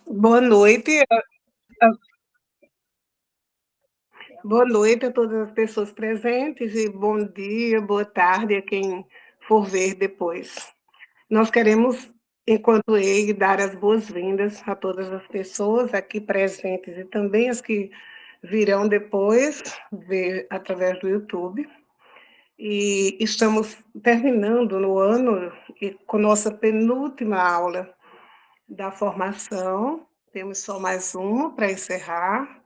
Boa noite, boa noite a todas as pessoas presentes e bom dia, boa tarde a quem for ver depois. Nós queremos, enquanto EIG, dar as boas-vindas a todas as pessoas aqui presentes e também as que virão depois ver através do YouTube. E estamos terminando no ano e com nossa penúltima aula da formação. Temos só mais uma para encerrar.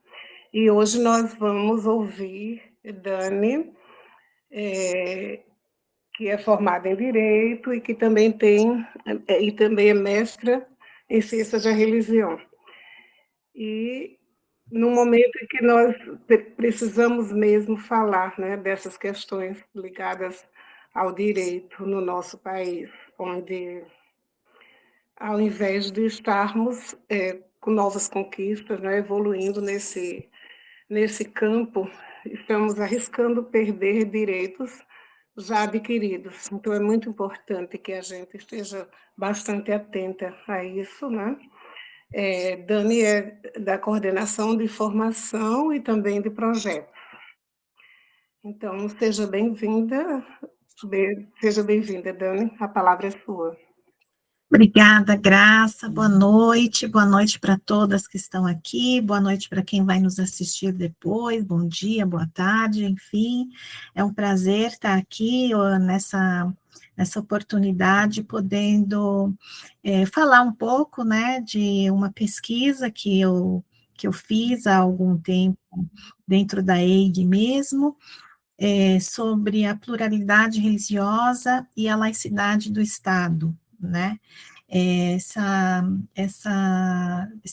E hoje nós vamos ouvir Dani, que é formada em Direito e que também é mestra em Ciências da Religião. E no momento em que nós precisamos mesmo falar, né, dessas questões ligadas ao direito no nosso país, onde, ao invés de estarmos com novas conquistas, né, evoluindo nesse campo, estamos arriscando perder direitos já adquiridos. Então, é muito importante que a gente esteja bastante atenta a isso, né? Dani é da coordenação de formação e também de projetos. Então, seja bem-vinda, Dani, a palavra é sua. Obrigada, Graça. Boa noite para todas que estão aqui, boa noite para quem vai nos assistir depois, bom dia, boa tarde, enfim. É um prazer estar aqui nessa oportunidade, podendo falar um pouco, né, de uma pesquisa que eu fiz há algum tempo dentro da EIG mesmo, sobre a pluralidade religiosa e a laicidade do Estado, né? Esse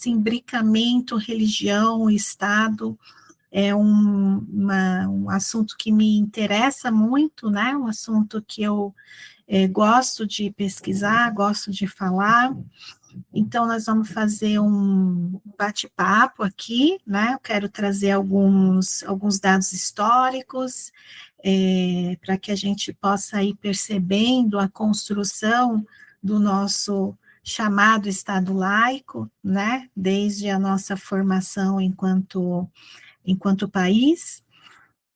imbricamento religião e Estado é um assunto que me interessa muito, né? Um assunto que eu gosto de pesquisar, gosto de falar. Então, nós vamos fazer um bate-papo aqui, né? Eu quero trazer alguns dados históricos, para que a gente possa ir percebendo a construção do nosso chamado Estado laico, né? Desde a nossa formação enquanto país,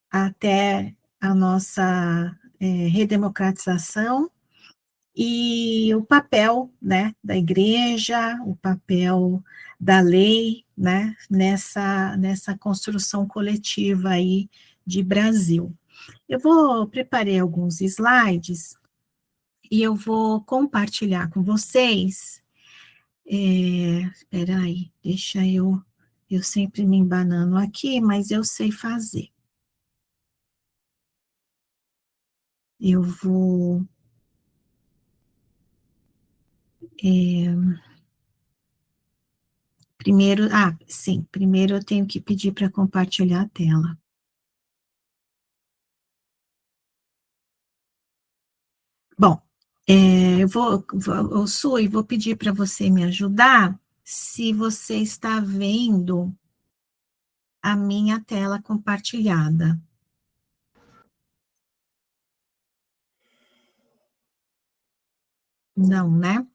até a nossa redemocratização, e o papel, né, da igreja, o papel da lei, né, nessa construção coletiva aí de Brasil. Preparei alguns slides e eu vou compartilhar com vocês. Espera aí, eu sempre me embanando aqui, mas eu sei fazer. Eu vou primeiro eu tenho que pedir para compartilhar a tela. Bom, Sui, vou pedir para você me ajudar se você está vendo a minha tela compartilhada. Não, né?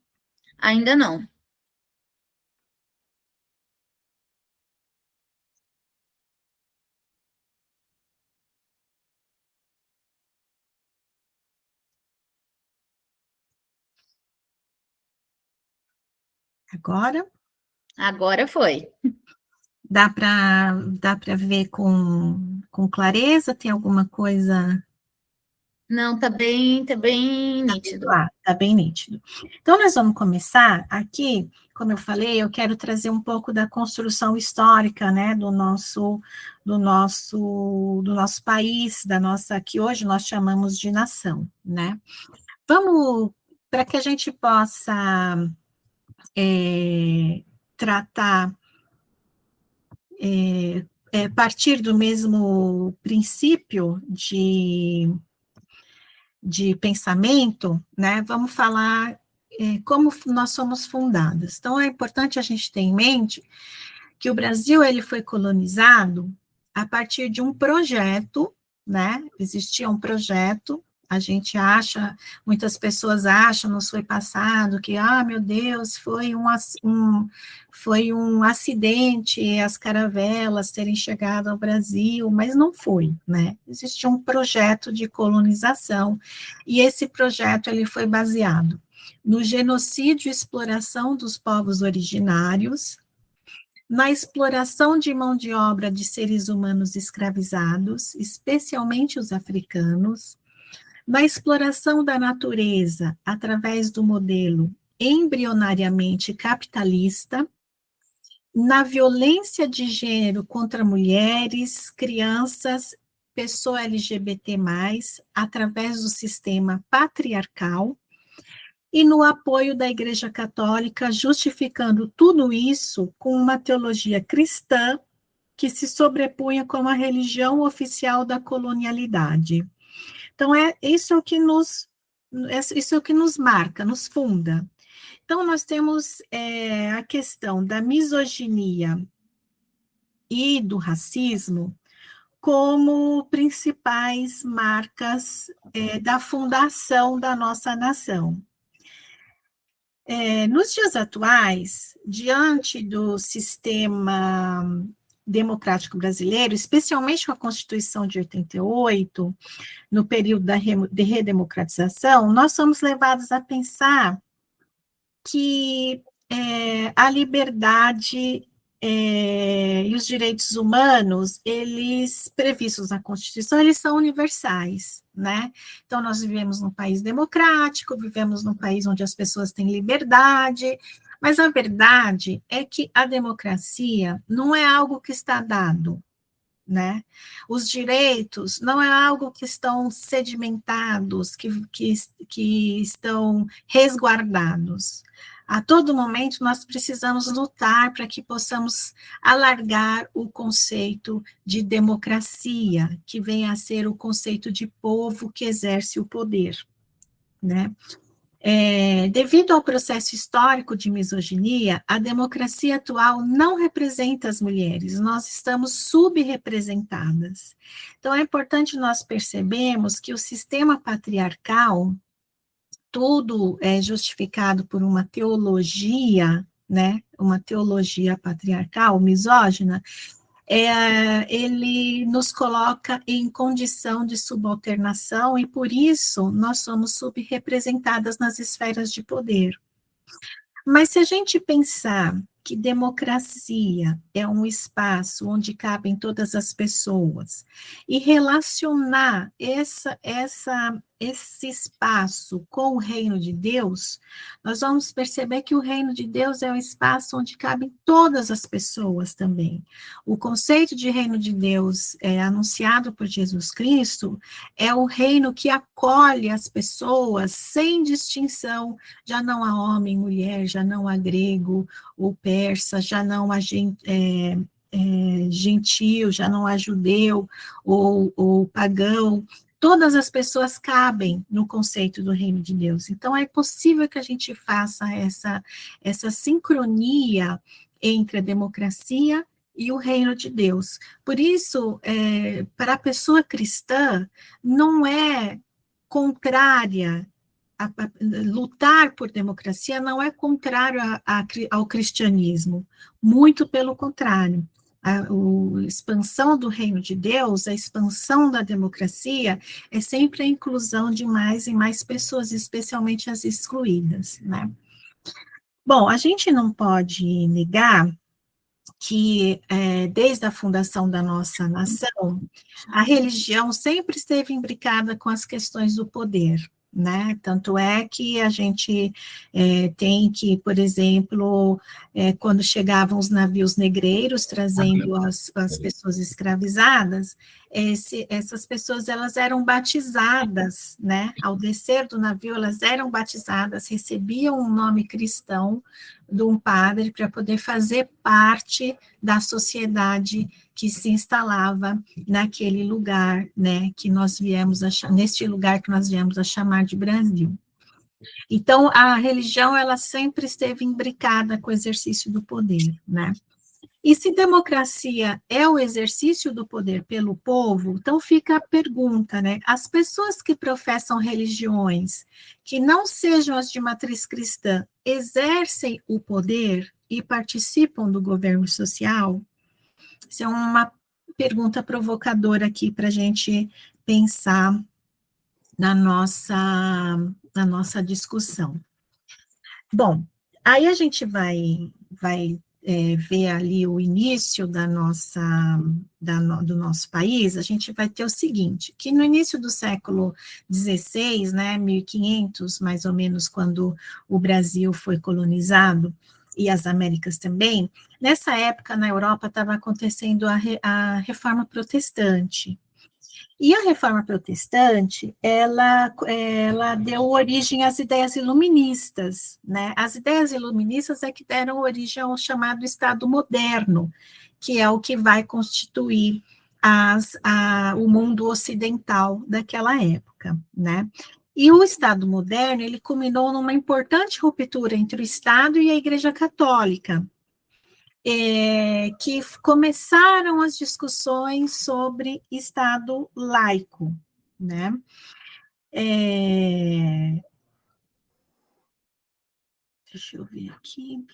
Ainda não. Agora? Agora foi. Dá para ver com clareza? Tem alguma coisa? Não, tá bem nítido. Tá bem nítido. Então, nós vamos começar aqui, como eu falei, eu quero trazer um pouco da construção histórica, né, do nosso país, que hoje nós chamamos de nação, né. Vamos, para que a gente possa tratar, partir do mesmo princípio de pensamento, né, vamos falar como nós somos fundadas. Então, é importante a gente ter em mente que o Brasil ele foi colonizado a partir de um projeto, né, existia um projeto A gente acha, muitas pessoas acham no seu passado que, meu Deus, foi um acidente as caravelas terem chegado ao Brasil, mas não foi, né? Existia um projeto de colonização, e esse projeto ele foi baseado no genocídio e exploração dos povos originários, na exploração de mão de obra de seres humanos escravizados, especialmente os africanos, na exploração da natureza através do modelo embrionariamente capitalista, na violência de gênero contra mulheres, crianças, pessoa LGBT+, através do sistema patriarcal, e no apoio da Igreja Católica, justificando tudo isso com uma teologia cristã que se sobrepunha como a religião oficial da colonialidade. Então, isso é o que nos marca, nos funda. Então, nós temos a questão da misoginia e do racismo como principais marcas da fundação da nossa nação. Nos dias atuais, diante do sistema democrático brasileiro, especialmente com a Constituição de 88, no período de redemocratização, nós somos levados a pensar que a liberdade e os direitos humanos, eles previstos na Constituição, eles são universais, né? Então, nós vivemos num país democrático, vivemos num país onde as pessoas têm liberdade, mas a verdade é que a democracia não é algo que está dado, né? Os direitos não é algo que estão sedimentados, que estão resguardados. A todo momento, nós precisamos lutar para que possamos alargar o conceito de democracia, que venha a ser o conceito de povo que exerce o poder, né? Devido ao processo histórico de misoginia, a democracia atual não representa as mulheres, nós estamos subrepresentadas. Então, é importante nós percebermos que o sistema patriarcal, tudo é justificado por uma teologia, né, uma teologia patriarcal, misógina, ele nos coloca em condição de subalternação e, por isso, nós somos subrepresentadas nas esferas de poder. Mas se a gente pensar que democracia é um espaço onde cabem todas as pessoas, e relacionar esse espaço com o reino de Deus, nós vamos perceber que o reino de Deus é um espaço onde cabem todas as pessoas também. O conceito de reino de Deus anunciado por Jesus Cristo é o reino que acolhe as pessoas sem distinção, já não há homem, mulher, já não há grego ou persa, já não há gentil, já não há judeu ou pagão. Todas as pessoas cabem no conceito do reino de Deus. Então, é possível que a gente faça essa sincronia entre a democracia e o reino de Deus. Por isso, para a pessoa cristã, não é contrária, lutar por democracia não é contrário ao cristianismo, muito pelo contrário. A expansão do reino de Deus, a expansão da democracia, é sempre a inclusão de mais e mais pessoas, especialmente as excluídas, né? Bom, a gente não pode negar que, desde a fundação da nossa nação, a religião sempre esteve imbricada com as questões do poder, né? Tanto é que a gente tem que, por exemplo, quando chegavam os navios negreiros trazendo as pessoas escravizadas, essas pessoas elas eram batizadas, né? Ao descer do navio, elas eram batizadas, recebiam um nome cristão de um padre para poder fazer parte da sociedade que se instalava naquele lugar, né, que nós viemos neste lugar que nós viemos a chamar de Brasil. Então, a religião, ela sempre esteve imbricada com o exercício do poder, né. E se democracia é o exercício do poder pelo povo, então fica a pergunta, né? As pessoas que professam religiões que não sejam as de matriz cristã exercem o poder e participam do governo social? Isso é uma pergunta provocadora aqui para a gente pensar na nossa discussão. Bom, aí a gente vai ver ali o início do nosso país. A gente vai ter o seguinte, que no início do século XVI, né, 1500, mais ou menos, quando o Brasil foi colonizado, e as Américas também, nessa época, na Europa, estava acontecendo a Reforma Protestante. E a Reforma Protestante, ela deu origem às ideias iluministas, né? As ideias iluministas é que deram origem ao chamado Estado moderno, que é o que vai constituir o mundo ocidental daquela época, né? E o Estado moderno, ele culminou numa importante ruptura entre o Estado e a Igreja Católica, que começaram as discussões sobre Estado laico, né? Deixa eu ver aqui.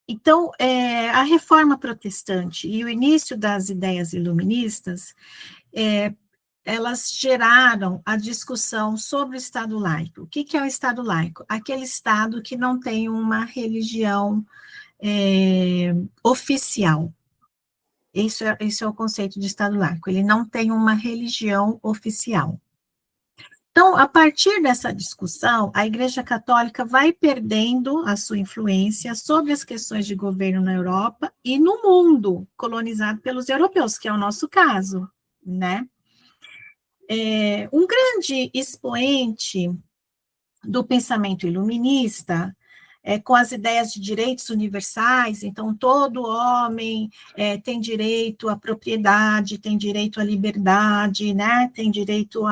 Então, a Reforma Protestante e o início das ideias iluministas, elas geraram a discussão sobre o Estado laico. O que é o Estado laico? Aquele Estado que não tem uma religião oficial. Esse é o conceito de Estado laico, ele não tem uma religião oficial. Então, a partir dessa discussão, a Igreja Católica vai perdendo a sua influência sobre as questões de governo na Europa e no mundo colonizado pelos europeus, que é o nosso caso, né? Um grande expoente do pensamento iluminista, com as ideias de direitos universais, então todo homem tem direito à propriedade, tem direito à liberdade, né? Tem direito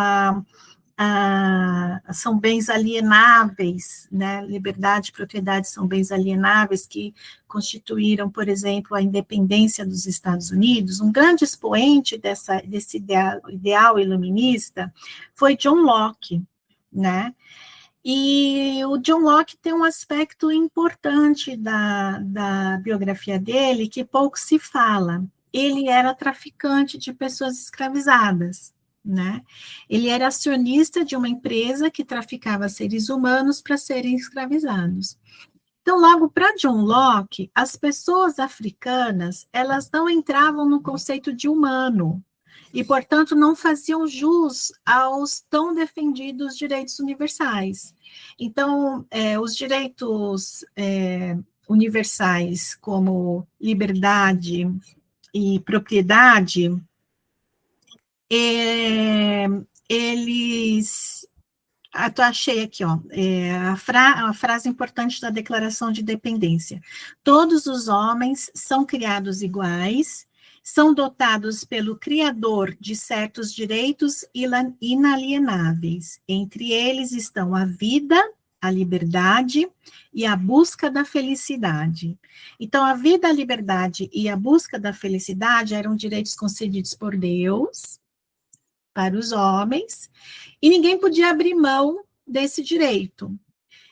são bens alienáveis, né? Liberdade e propriedade são bens alienáveis que constituíram, por exemplo, a independência dos Estados Unidos. Um grande expoente desse ideal iluminista foi John Locke, né? E o John Locke tem um aspecto importante da biografia dele que pouco se fala. Ele era traficante de pessoas escravizadas, né? Ele era acionista de uma empresa que traficava seres humanos para serem escravizados. Então, logo para John Locke, as pessoas africanas, elas não entravam no conceito de humano, e, portanto, não faziam jus aos tão defendidos direitos universais. Então, os direitos universais, como liberdade e propriedade, eles... achei aqui, ó, a frase importante da Declaração de Independência. Todos os homens são criados iguais, são dotados pelo Criador de certos direitos inalienáveis. Entre eles estão a vida, a liberdade e a busca da felicidade. Então, a vida, a liberdade e a busca da felicidade eram direitos concedidos por Deus para os homens, e ninguém podia abrir mão desse direito.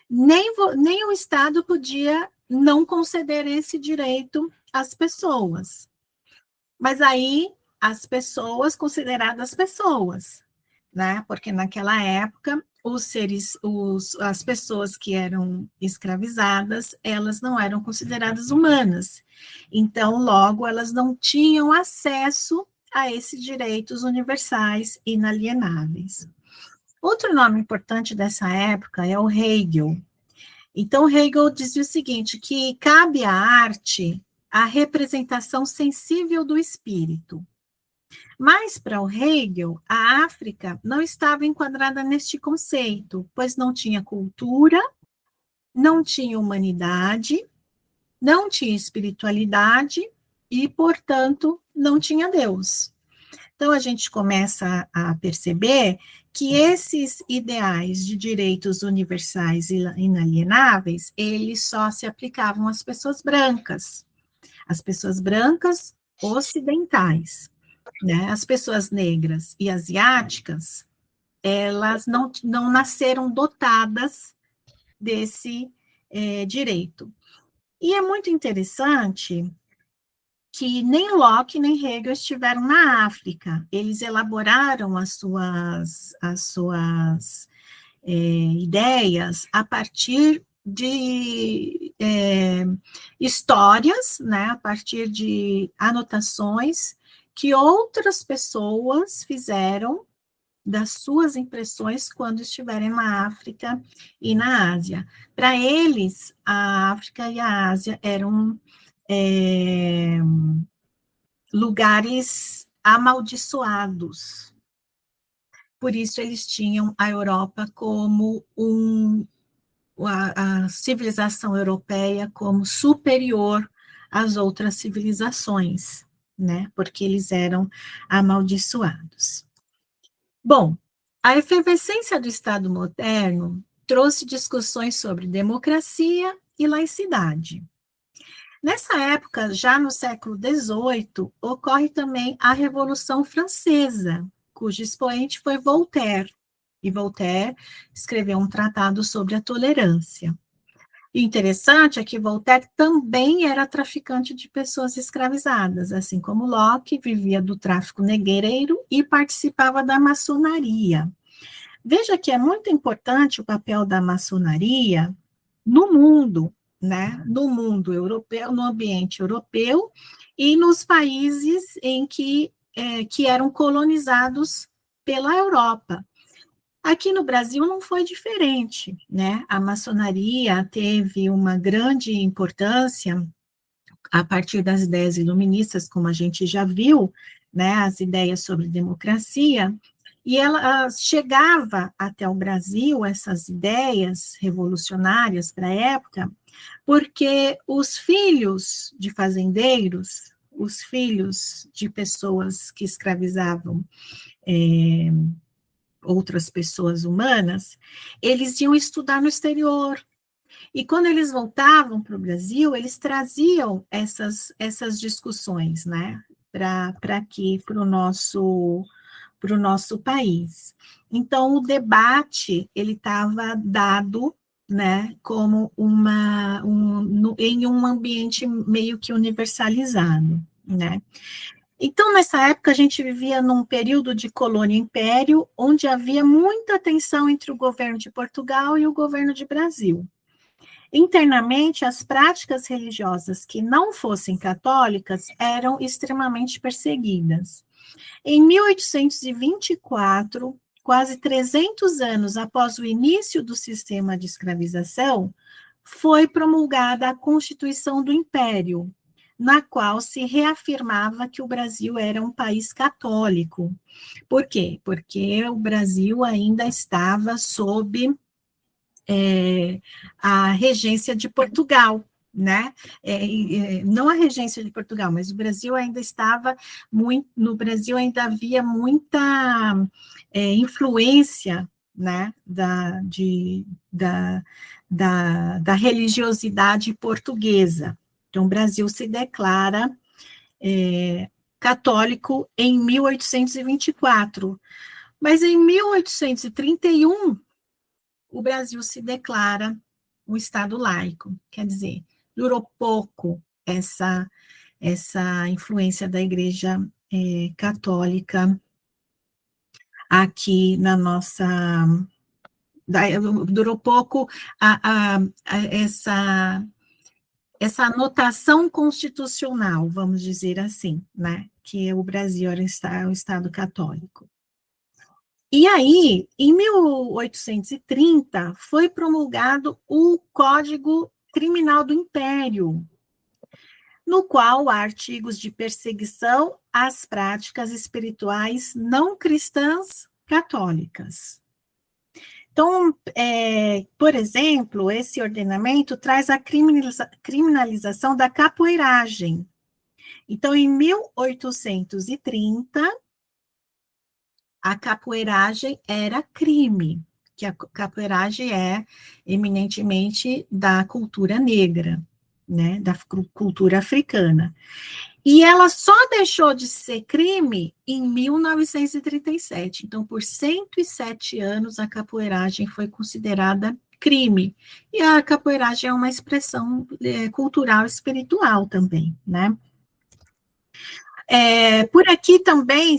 Nem o Estado podia não conceder esse direito às pessoas. Mas aí, as pessoas consideradas pessoas, né? Porque naquela época, as pessoas que eram escravizadas, elas não eram consideradas humanas. Então, logo, elas não tinham acesso a esses direitos universais inalienáveis. Outro nome importante dessa época é o Hegel. Então, Hegel dizia o seguinte, que cabe à arte a representação sensível do espírito. Mas, para o Hegel, a África não estava enquadrada neste conceito, pois não tinha cultura, não tinha humanidade, não tinha espiritualidade e, portanto, não tinha Deus. Então, a gente começa a perceber que esses ideais de direitos universais e inalienáveis, eles só se aplicavam às pessoas brancas. as pessoas brancas ocidentais, né? As pessoas negras e asiáticas, elas não nasceram dotadas desse direito. E é muito interessante que nem Locke nem Hegel estiveram na África. Eles elaboraram as suas ideias a partir de histórias, né, a partir de anotações que outras pessoas fizeram das suas impressões quando estiverem na África e na Ásia. Para eles, a África e a Ásia eram lugares amaldiçoados. Por isso, eles tinham a Europa como a civilização europeia como superior às outras civilizações, né? Porque eles eram amaldiçoados. Bom, a efervescência do Estado moderno trouxe discussões sobre democracia e laicidade. Nessa época, já no século XVIII, ocorre também a Revolução Francesa, cujo expoente foi Voltaire, e Voltaire escreveu um tratado sobre a tolerância. E interessante é que Voltaire também era traficante de pessoas escravizadas, assim como Locke vivia do tráfico negreiro e participava da maçonaria. Veja que é muito importante o papel da maçonaria no mundo, né? No mundo europeu, no ambiente europeu e nos países em que eram colonizados pela Europa. Aqui no Brasil não foi diferente, né? A maçonaria teve uma grande importância a partir das ideias iluministas, como a gente já viu, né? As ideias sobre democracia, e ela chegava até o Brasil, essas ideias revolucionárias para a época, porque os filhos de fazendeiros, os filhos de pessoas que escravizavam outras pessoas humanas, eles iam estudar no exterior. E quando eles voltavam para o Brasil, eles traziam essas discussões, né, para aqui, para o nosso país. Então, o debate, ele estava dado, né, como em um ambiente meio que universalizado, né. Então, nessa época, a gente vivia num período de colônia e império, onde havia muita tensão entre o governo de Portugal e o governo de Brasil. Internamente, as práticas religiosas que não fossem católicas eram extremamente perseguidas. Em 1824, quase 300 anos após o início do sistema de escravização, foi promulgada a Constituição do Império, na qual se reafirmava que o Brasil era um país católico. Por quê? Porque o Brasil ainda estava sob a regência de Portugal, né? Não a regência de Portugal, mas o Brasil ainda estava muito, no Brasil ainda havia muita influência, né, da religiosidade portuguesa. Então, o Brasil se declara católico em 1824, mas em 1831 o Brasil se declara um Estado laico. Quer dizer, durou pouco essa influência da Igreja Católica aqui na nossa... Durou pouco essa anotação constitucional, vamos dizer assim, né, que o Brasil era um Estado católico. E aí, em 1830, foi promulgado o Código Criminal do Império, no qual há artigos de perseguição às práticas espirituais não cristãs católicas. Então, por exemplo, esse ordenamento traz a criminalização da capoeiragem. Então, em 1830, a capoeiragem era crime, que a capoeiragem é eminentemente da cultura negra, né, da cultura africana. E ela só deixou de ser crime em 1937. Então, por 107 anos, a capoeiragem foi considerada crime. E a capoeiragem é uma expressão cultural e espiritual também, né? Por aqui também,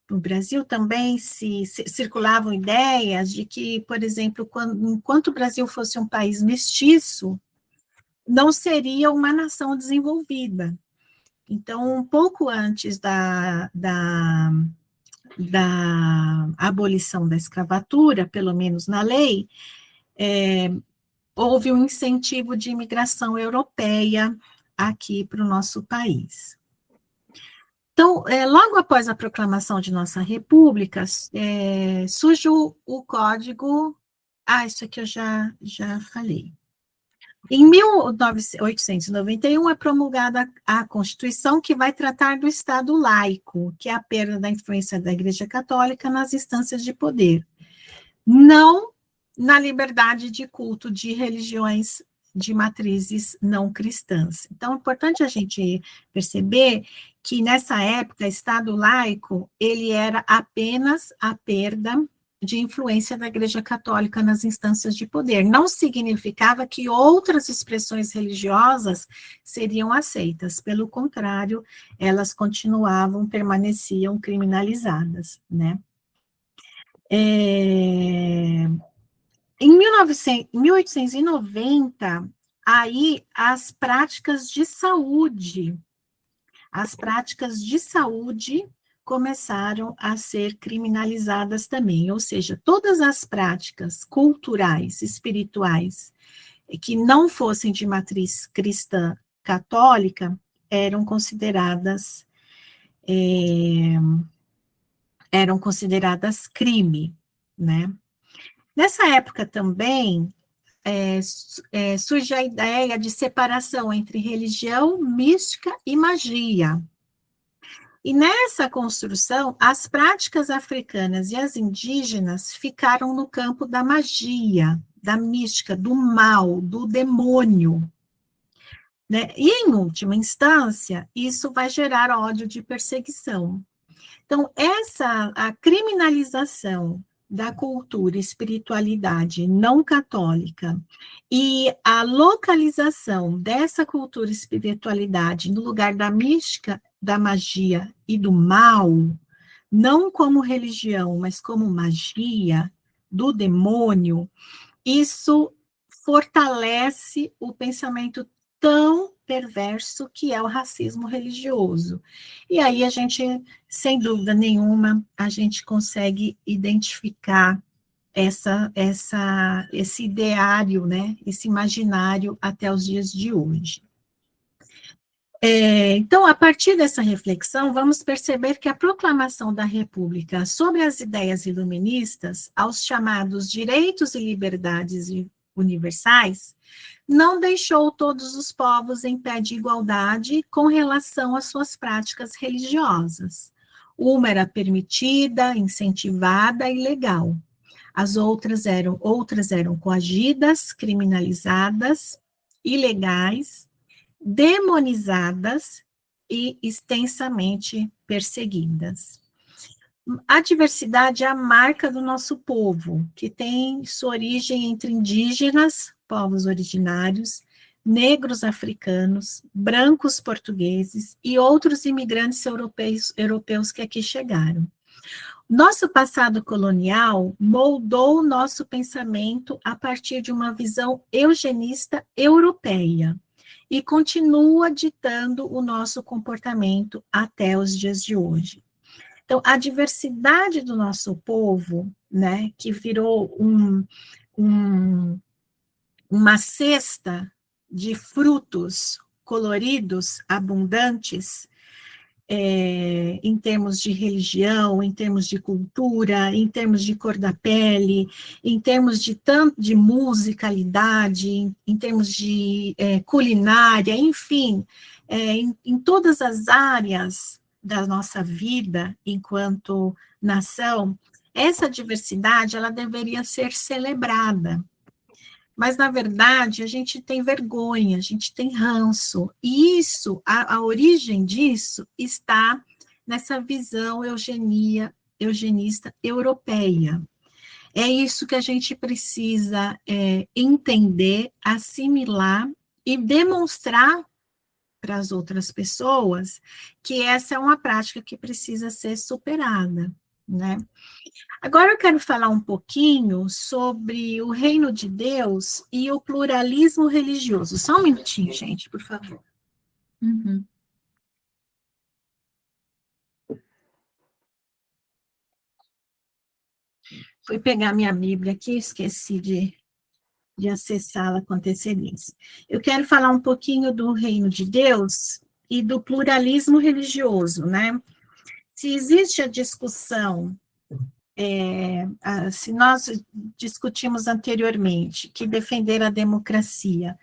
no Brasil também se circulavam ideias de que, por exemplo, enquanto o Brasil fosse um país mestiço, não seria uma nação desenvolvida. Então, um pouco antes da abolição da escravatura, pelo menos na lei, houve um incentivo de imigração europeia aqui para o nosso país. Então, logo após a proclamação de nossa república, surge o código... isso aqui eu já falei. Em 1891 é promulgada a Constituição, que vai tratar do Estado laico, que é a perda da influência da Igreja Católica nas instâncias de poder, não na liberdade de culto de religiões de matrizes não cristãs. Então, é importante a gente perceber que, nessa época, Estado laico, ele era apenas a perda de influência da Igreja Católica nas instâncias de poder. Não significava que outras expressões religiosas seriam aceitas. Pelo contrário, elas permaneciam criminalizadas, né? Em 1890, aí as práticas de saúde começaram a ser criminalizadas também, ou seja, todas as práticas culturais, espirituais, que não fossem de matriz cristã católica, eram consideradas crime, né? Nessa época também surge a ideia de separação entre religião, mística e magia. E nessa construção, as práticas africanas e as indígenas ficaram no campo da magia, da mística, do mal, do demônio, né? E, em última instância, isso vai gerar ódio de perseguição. Então, a criminalização da cultura e espiritualidade não católica e a localização dessa cultura e espiritualidade no lugar da mística, da magia e do mal, não como religião, mas como magia, do demônio, isso fortalece o pensamento tão perverso que é o racismo religioso. E aí a gente, sem dúvida nenhuma, a gente consegue identificar esse ideário, né, esse imaginário até os dias de hoje. Então, a partir dessa reflexão, vamos perceber que a proclamação da República sobre as ideias iluministas, aos chamados direitos e liberdades universais, não deixou todos os povos em pé de igualdade com relação às suas práticas religiosas. Uma era permitida, incentivada e legal. As outras eram coagidas, criminalizadas, ilegais, demonizadas e extensamente perseguidas. A diversidade é a marca do nosso povo, que tem sua origem entre indígenas, povos originários, negros africanos, brancos portugueses e outros imigrantes europeus que aqui chegaram. Nosso passado colonial moldou o nosso pensamento a partir de uma visão eugenista europeia e continua ditando o nosso comportamento até os dias de hoje. Então, a diversidade do nosso povo, né, que virou uma cesta de frutos coloridos, abundantes, em termos de religião, em termos de cultura, em termos de cor da pele, em termos de musicalidade, em termos de culinária, enfim, em todas as áreas da nossa vida enquanto nação, essa diversidade ela deveria ser celebrada. mas, na verdade, a gente tem vergonha, a gente tem ranço, e isso, a origem disso está nessa visão eugenista europeia. É isso que a gente precisa entender, assimilar e demonstrar para as outras pessoas que essa é uma prática que precisa ser superada, né? Agora eu quero falar um pouquinho sobre o reino de Deus e o pluralismo religioso. Só um minutinho, gente, por favor. Uhum. Fui pegar minha Bíblia aqui, esqueci de acessá-la com antecedência. Eu quero falar um pouquinho do reino de Deus e do pluralismo religioso, né? Se existe a discussão, se nós discutimos anteriormente que defender a democracia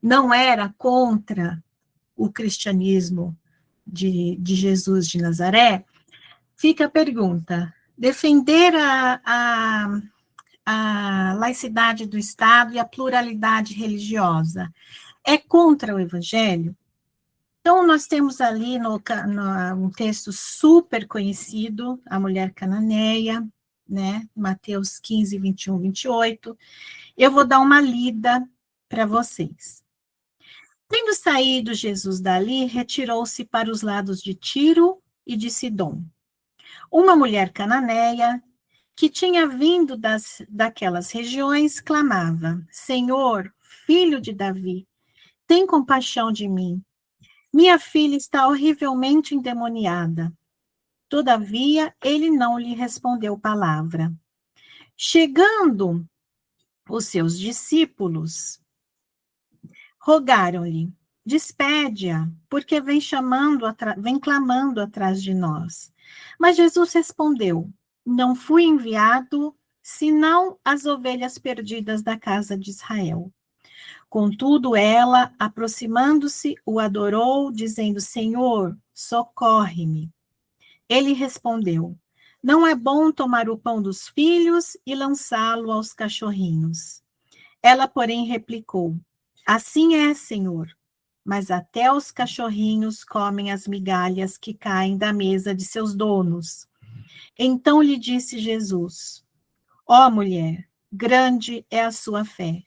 não era contra o cristianismo de Jesus de Nazaré, fica a pergunta: defender a laicidade do Estado e a pluralidade religiosa é contra o Evangelho? Então, nós temos ali um texto super conhecido, a mulher cananeia, né, Mateus 15, 21, 28. Eu vou dar uma lida para vocês. Tendo saído Jesus dali, retirou-se para os lados de Tiro e de Sidom. Uma mulher cananeia, que tinha vindo daquelas regiões, clamava: Senhor, filho de Davi, tem compaixão de mim. Minha filha está horrivelmente endemoniada. Todavia, ele não lhe respondeu palavra. Chegando os seus discípulos, rogaram-lhe: despede-a, porque vem clamando atrás de nós. Mas Jesus respondeu: não fui enviado senão as ovelhas perdidas da casa de Israel. Contudo, ela, aproximando-se, o adorou, dizendo: Senhor, socorre-me. Ele respondeu: não é bom tomar o pão dos filhos e lançá-lo aos cachorrinhos. Ela, porém, replicou: assim é, Senhor, mas até os cachorrinhos comem as migalhas que caem da mesa de seus donos. Então lhe disse Jesus: ó mulher, grande é a sua fé.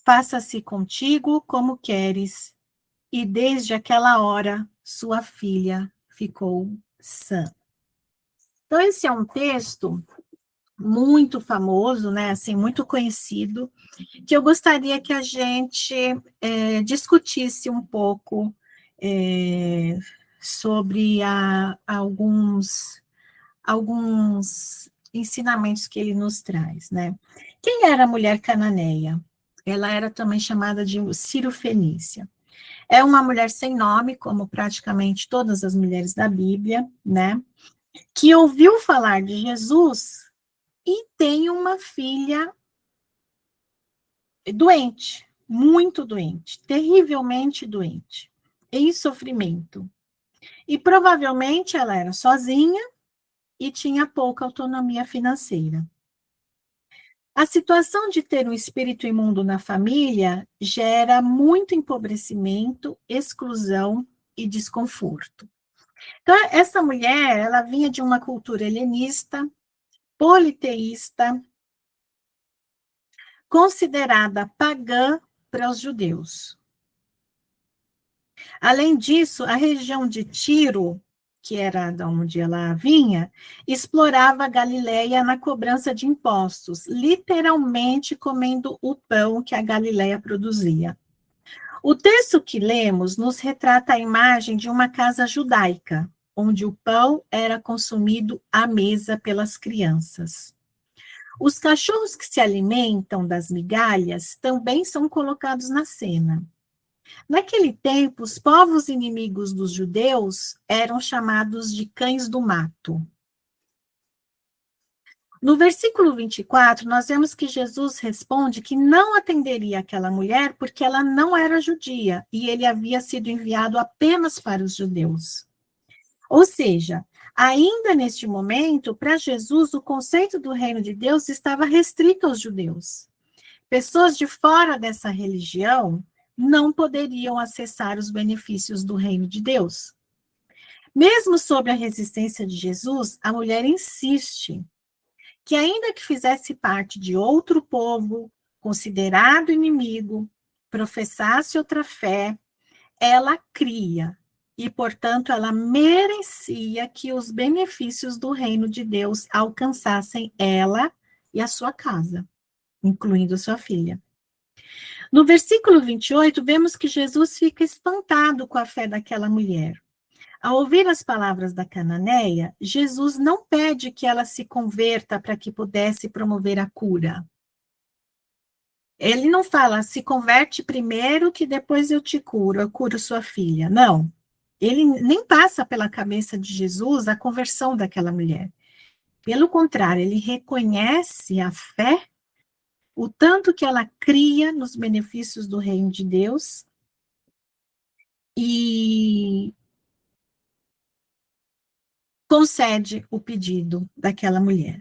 Faça-se contigo como queres. E desde aquela hora, sua filha ficou sã. Então, esse é um texto muito famoso, né, assim, muito conhecido, que eu gostaria que a gente discutisse um pouco sobre alguns ensinamentos que ele nos traz, né? Quem era a mulher cananeia? Ela era também chamada de Ciro-fenícia. É uma mulher sem nome, como praticamente todas as mulheres da Bíblia, né? Que ouviu falar de Jesus e tem uma filha doente, muito doente, terrivelmente doente, em sofrimento. E provavelmente ela era sozinha e tinha pouca autonomia financeira. A situação de ter um espírito imundo na família gera muito empobrecimento, exclusão e desconforto. Então, essa mulher, ela vinha de uma cultura helenista, politeísta, considerada pagã para os judeus. Além disso, a região de Tiro, que era de onde ela vinha, explorava a Galileia na cobrança de impostos, literalmente comendo o pão que a Galileia produzia. O texto que lemos nos retrata a imagem de uma casa judaica, onde o pão era consumido à mesa pelas crianças. Os cachorros que se alimentam das migalhas também são colocados na cena. Naquele tempo, os povos inimigos dos judeus eram chamados de cães do mato. No versículo 24, nós vemos que Jesus responde que não atenderia aquela mulher porque ela não era judia e ele havia sido enviado apenas para os judeus. Ou seja, ainda neste momento, para Jesus, o conceito do reino de Deus estava restrito aos judeus. Pessoas de fora dessa religião não poderiam acessar os benefícios do reino de Deus. Mesmo sob a resistência de Jesus, a mulher insiste que, ainda que fizesse parte de outro povo, considerado inimigo, professasse outra fé, ela cria, e, portanto, ela merecia que os benefícios do reino de Deus alcançassem ela e a sua casa, incluindo sua filha. No versículo 28, vemos que Jesus fica espantado com a fé daquela mulher. Ao ouvir as palavras da cananeia, Jesus não pede que ela se converta para que pudesse promover a cura. Ele não fala, se converte primeiro que depois eu curo sua filha. Não. Ele nem passa pela cabeça de Jesus a conversão daquela mulher. Pelo contrário, ele reconhece a fé, o tanto que ela cria nos benefícios do reino de Deus, e concede o pedido daquela mulher.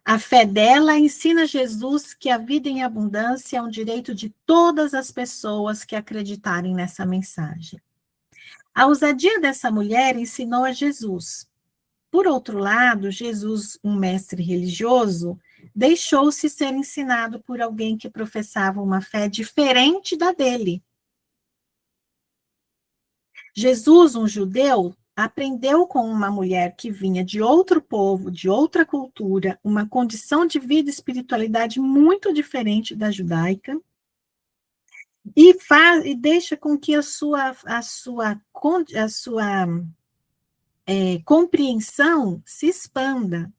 A fé dela ensina Jesus que a vida em abundância é um direito de todas as pessoas que acreditarem nessa mensagem. A ousadia dessa mulher ensinou a Jesus. Por outro lado, Jesus, um mestre religioso, deixou-se ser ensinado por alguém que professava uma fé diferente da dele. Jesus, um judeu, aprendeu com uma mulher que vinha de outro povo, de outra cultura, uma condição de vida e espiritualidade muito diferente da judaica, e deixa com que a sua compreensão se expanda.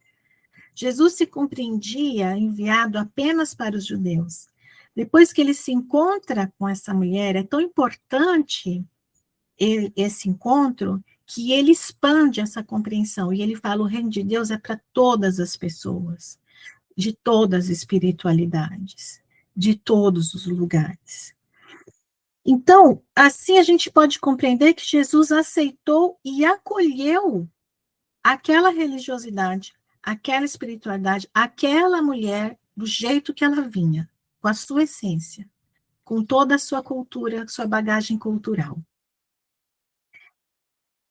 Jesus se compreendia enviado apenas para os judeus. Depois que ele se encontra com essa mulher, é tão importante esse encontro, que ele expande essa compreensão, e ele fala, o reino de Deus é para todas as pessoas, de todas as espiritualidades, de todos os lugares. Então, assim a gente pode compreender que Jesus aceitou e acolheu aquela religiosidade, aquela espiritualidade, aquela mulher, do jeito que ela vinha, com a sua essência, com toda a sua cultura, sua bagagem cultural.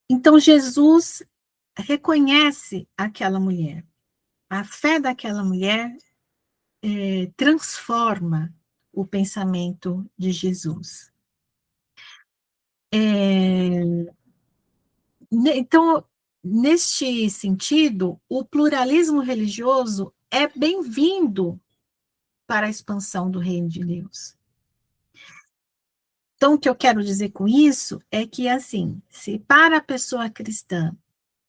Então, Jesus reconhece aquela mulher. A fé daquela mulher transforma o pensamento de Jesus. Então, neste sentido, o pluralismo religioso é bem-vindo para a expansão do reino de Deus. Então, o que eu quero dizer com isso é que, assim, se para a pessoa cristã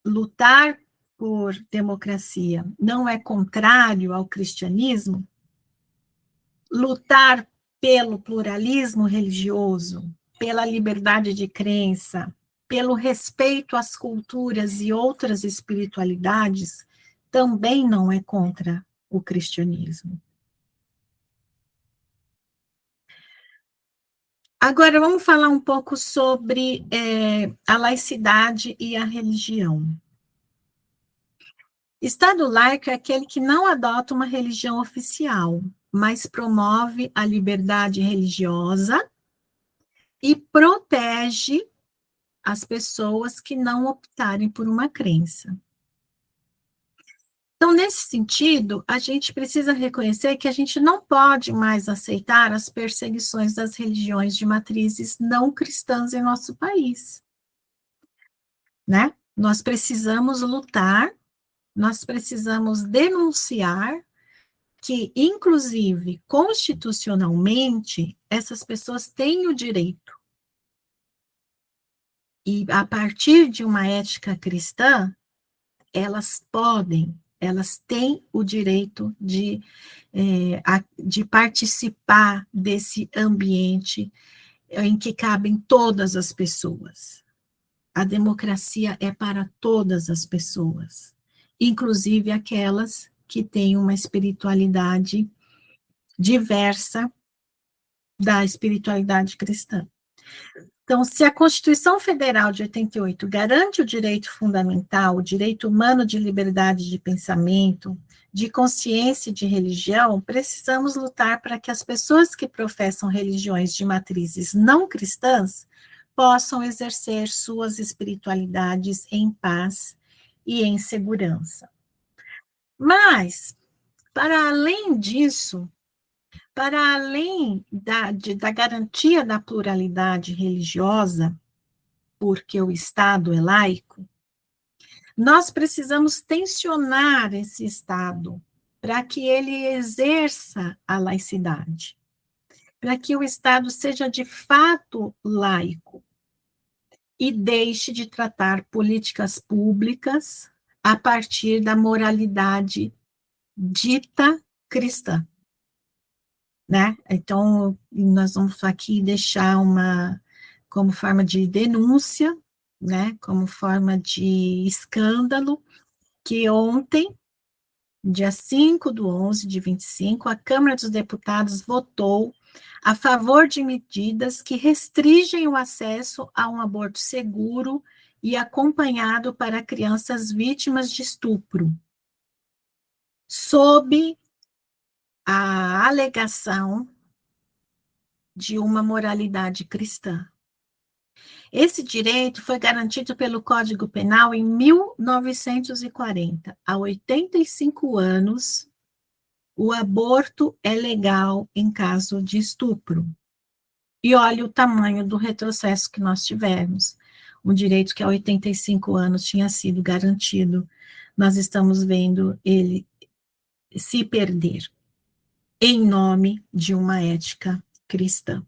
lutar por democracia não é contrário ao cristianismo, lutar pelo pluralismo religioso, pela liberdade de crença, pelo respeito às culturas e outras espiritualidades, também não é contra o cristianismo. Agora, vamos falar um pouco sobre a laicidade e a religião. Estado laico é aquele que não adota uma religião oficial, mas promove a liberdade religiosa e protege as pessoas que não optarem por uma crença. Então, nesse sentido, a gente precisa reconhecer que a gente não pode mais aceitar as perseguições das religiões de matrizes não cristãs em nosso país, né? Nós precisamos lutar, nós precisamos denunciar que, inclusive, constitucionalmente, essas pessoas têm o direito. E, a partir de uma ética cristã, elas têm o direito de participar desse ambiente em que cabem todas as pessoas. A democracia é para todas as pessoas, inclusive aquelas que têm uma espiritualidade diversa da espiritualidade cristã. Então, se a Constituição Federal de 88 garante o direito fundamental, o direito humano de liberdade de pensamento, de consciência e de religião, precisamos lutar para que as pessoas que professam religiões de matrizes não cristãs possam exercer suas espiritualidades em paz e em segurança. Mas, para além disso, para além da garantia da pluralidade religiosa, porque o Estado é laico, nós precisamos tensionar esse Estado para que ele exerça a laicidade, para que o Estado seja de fato laico e deixe de tratar políticas públicas a partir da moralidade dita cristã. Né? Então, nós vamos aqui deixar como forma de denúncia, né? Como forma de escândalo, que ontem, dia 5/11/25, a Câmara dos Deputados votou a favor de medidas que restringem o acesso a um aborto seguro e acompanhado para crianças vítimas de estupro, sob a alegação de uma moralidade cristã. Esse direito foi garantido pelo Código Penal em 1940. Há 85 anos, o aborto é legal em caso de estupro. E olha o tamanho do retrocesso que nós tivemos. Um direito que há 85 anos tinha sido garantido. Nós estamos vendo ele se perder em nome de uma ética cristã.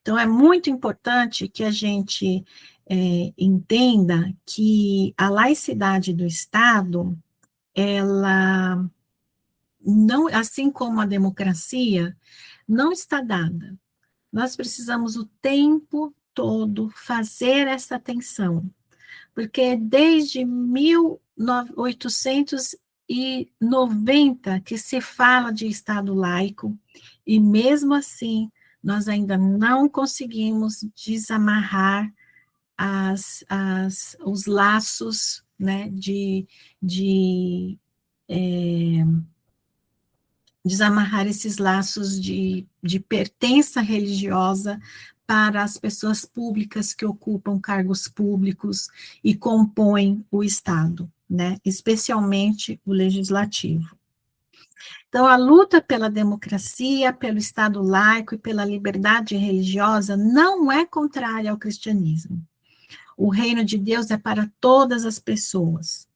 Então, é muito importante que a gente entenda que a laicidade do Estado, ela não, assim como a democracia, não está dada. Nós precisamos o tempo todo fazer essa atenção, porque desde 1890 que se fala de Estado laico, e mesmo assim nós ainda não conseguimos desamarrar os laços, né, desamarrar esses laços de pertença religiosa para as pessoas públicas que ocupam cargos públicos e compõem o Estado, né, especialmente o legislativo. Então, a luta pela democracia, pelo Estado laico e pela liberdade religiosa não é contrária ao cristianismo. O reino de Deus é para todas as pessoas.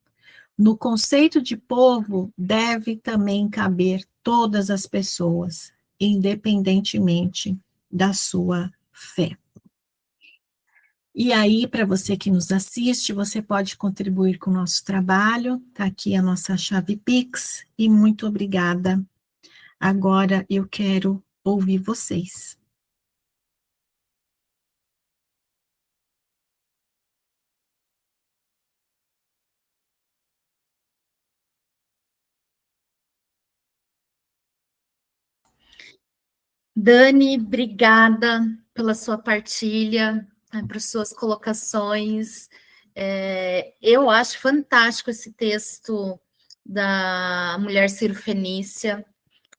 No conceito de povo, deve também caber todas as pessoas, independentemente da sua fé. E aí, para você que nos assiste, você pode contribuir com o nosso trabalho, está aqui a nossa chave Pix, e muito obrigada. Agora eu quero ouvir vocês. Dani, obrigada pela sua partilha, né, por suas colocações. Eu acho fantástico esse texto da mulher cirofenícia,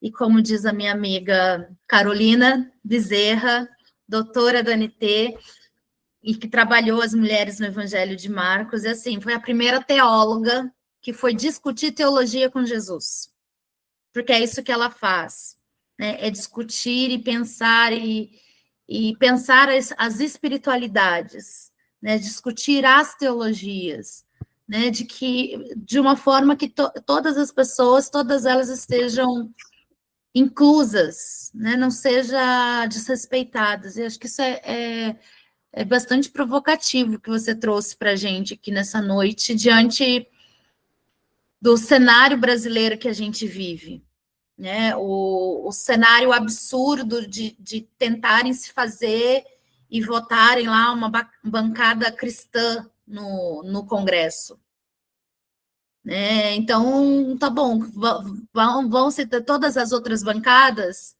e como diz a minha amiga Carolina Bezerra, doutora do ANT, e que trabalhou as mulheres no Evangelho de Marcos, e assim, foi a primeira teóloga que foi discutir teologia com Jesus, porque é isso que ela faz, né? É discutir e pensar pensar as espiritualidades, né? Discutir as teologias, né? De uma forma que todas as pessoas, todas elas estejam inclusas, né? Não seja desrespeitadas. E acho que isso é bastante provocativo que você trouxe para a gente aqui nessa noite, diante do cenário brasileiro que a gente vive, né? O cenário absurdo de tentarem se fazer e votarem lá uma bancada cristã no Congresso. Então, tá bom, vão ser todas as outras bancadas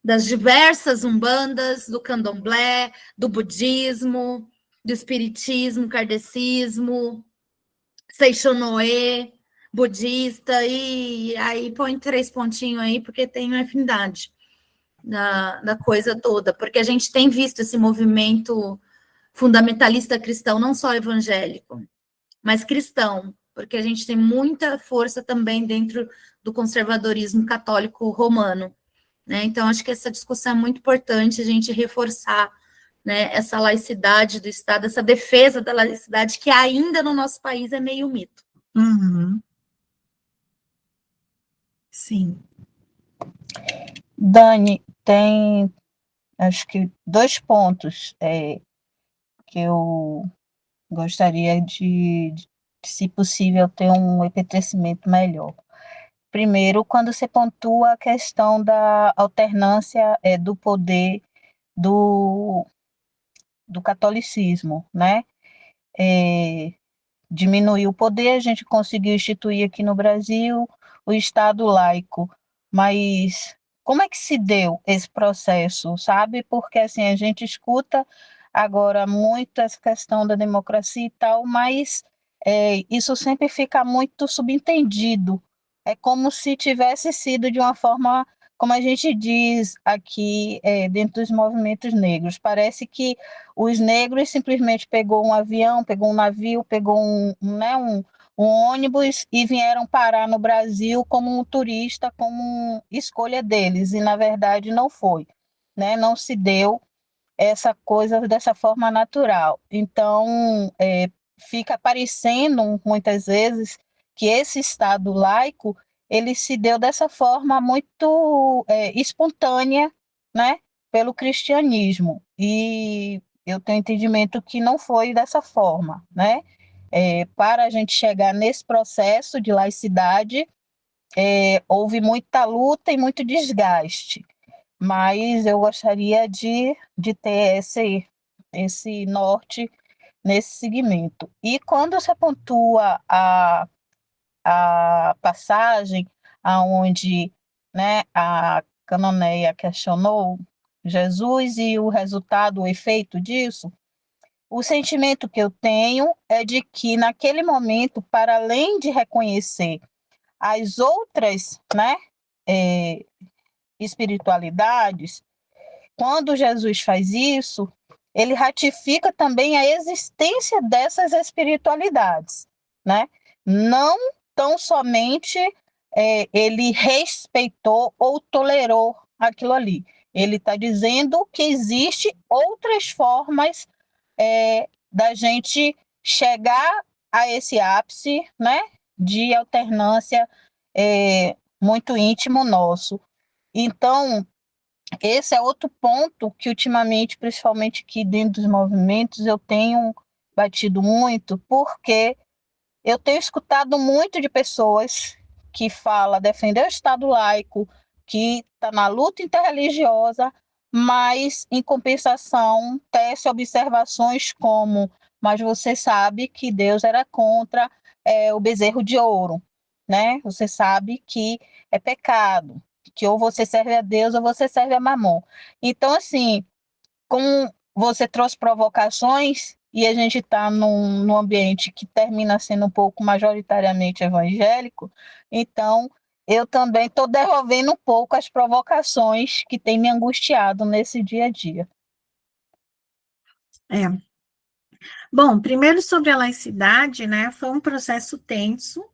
das diversas umbandas, do candomblé, do budismo, do espiritismo, kardecismo, seixonoe, budista, e aí põe 3 pontinhos aí, porque tem uma afinidade da coisa toda, porque a gente tem visto esse movimento fundamentalista cristão, não só evangélico, mas cristão, porque a gente tem muita força também dentro do conservadorismo católico romano, né? Então, acho que essa discussão é muito importante, a gente reforçar, né, essa laicidade do Estado, essa defesa da laicidade, que ainda no nosso país é meio mito. Uhum. Sim. Dani, tem, acho que 2 pontos que eu gostaria de, se possível, ter um enriquecimento melhor. Primeiro, quando você pontua a questão da alternância do poder do catolicismo, né? Diminuiu o poder, a gente conseguiu instituir aqui no Brasil o Estado laico, mas como é que se deu esse processo, sabe? Porque assim, a gente escuta agora muito essa questão da democracia e tal, mas isso sempre fica muito subentendido. É como se tivesse sido de uma forma, como a gente diz aqui dentro dos movimentos negros, parece que os negros simplesmente pegou um avião, pegou um navio, pegou um ônibus e vieram parar no Brasil como um turista, como escolha deles, e na verdade não foi, né? Não se deu essa coisa dessa forma natural. Então, fica parecendo muitas vezes que esse Estado laico ele se deu dessa forma muito espontânea, né, pelo cristianismo. E eu tenho entendimento que não foi dessa forma, né? Para a gente chegar nesse processo de laicidade, houve muita luta e muito desgaste, mas eu gostaria de ter esse norte nesse segmento. E quando você pontua a passagem aonde, né, a Cananeia questionou Jesus e o resultado, o efeito disso, o sentimento que eu tenho é de que, naquele momento, para além de reconhecer as outras, né, espiritualidades, quando Jesus faz isso, ele ratifica também a existência dessas espiritualidades, né? Não tão somente ele respeitou ou tolerou aquilo ali. Ele está dizendo que existe outras formas da gente chegar a esse ápice, né, de alternância muito íntimo nosso. Então, esse é outro ponto que ultimamente, principalmente aqui dentro dos movimentos, eu tenho batido muito, porque eu tenho escutado muito de pessoas que falam defender o Estado laico, que está na luta interreligiosa, mas, em compensação, tece observações como: mas você sabe que Deus era contra o bezerro de ouro, né? Você sabe que é pecado, que ou você serve a Deus ou você serve a Mamon. Então, assim, como você trouxe provocações e a gente está num ambiente que termina sendo um pouco majoritariamente evangélico, então eu também estou devolvendo um pouco as provocações que têm me angustiado nesse dia a dia. Bom, primeiro sobre a laicidade, né, foi um processo tenso,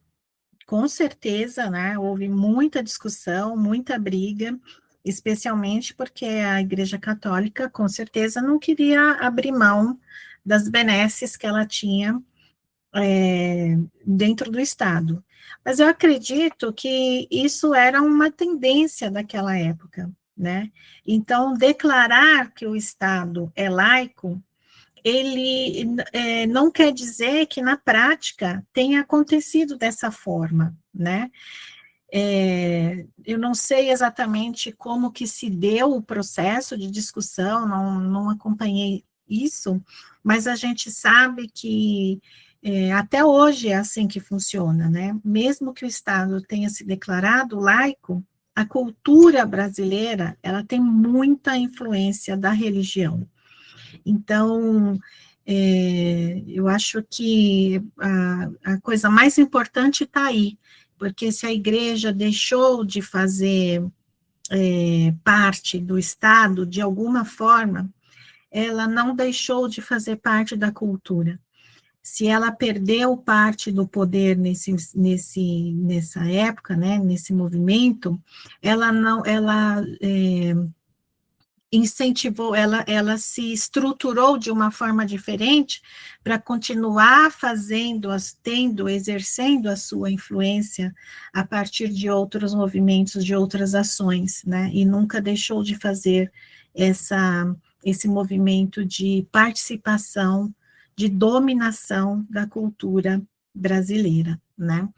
com certeza, né, houve muita discussão, muita briga, especialmente porque a Igreja Católica, com certeza, não queria abrir mão das benesses que ela tinha dentro do Estado. Mas eu acredito que isso era uma tendência daquela época, né? Então, declarar que o Estado é laico, ele não quer dizer que na prática tenha acontecido dessa forma, né? Eu não sei exatamente como que se deu o processo de discussão, não acompanhei isso, mas a gente sabe que até hoje é assim que funciona, né? Mesmo que o Estado tenha se declarado laico, a cultura brasileira, ela tem muita influência da religião. Então, eu acho que a coisa mais importante está aí, porque se a igreja deixou de fazer parte do Estado, de alguma forma, ela não deixou de fazer parte da cultura. Se ela perdeu parte do poder nessa época, né, nesse movimento, ela incentivou, ela se estruturou de uma forma diferente para continuar exercendo a sua influência a partir de outros movimentos, de outras ações, né, e nunca deixou de fazer esse movimento de participação, de dominação da cultura brasileira, né.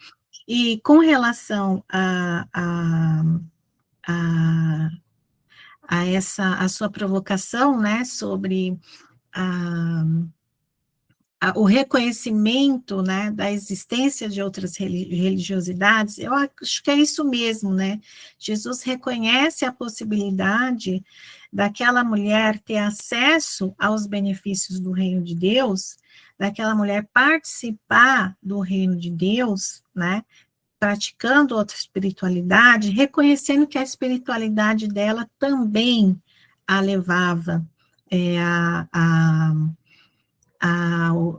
E com relação a sua provocação, né, sobre o reconhecimento, né, da existência de outras religiosidades, eu acho que é isso mesmo, né, Jesus reconhece a possibilidade daquela mulher ter acesso aos benefícios do reino de Deus, daquela mulher participar do reino de Deus, né, praticando outra espiritualidade, reconhecendo que a espiritualidade dela também a levava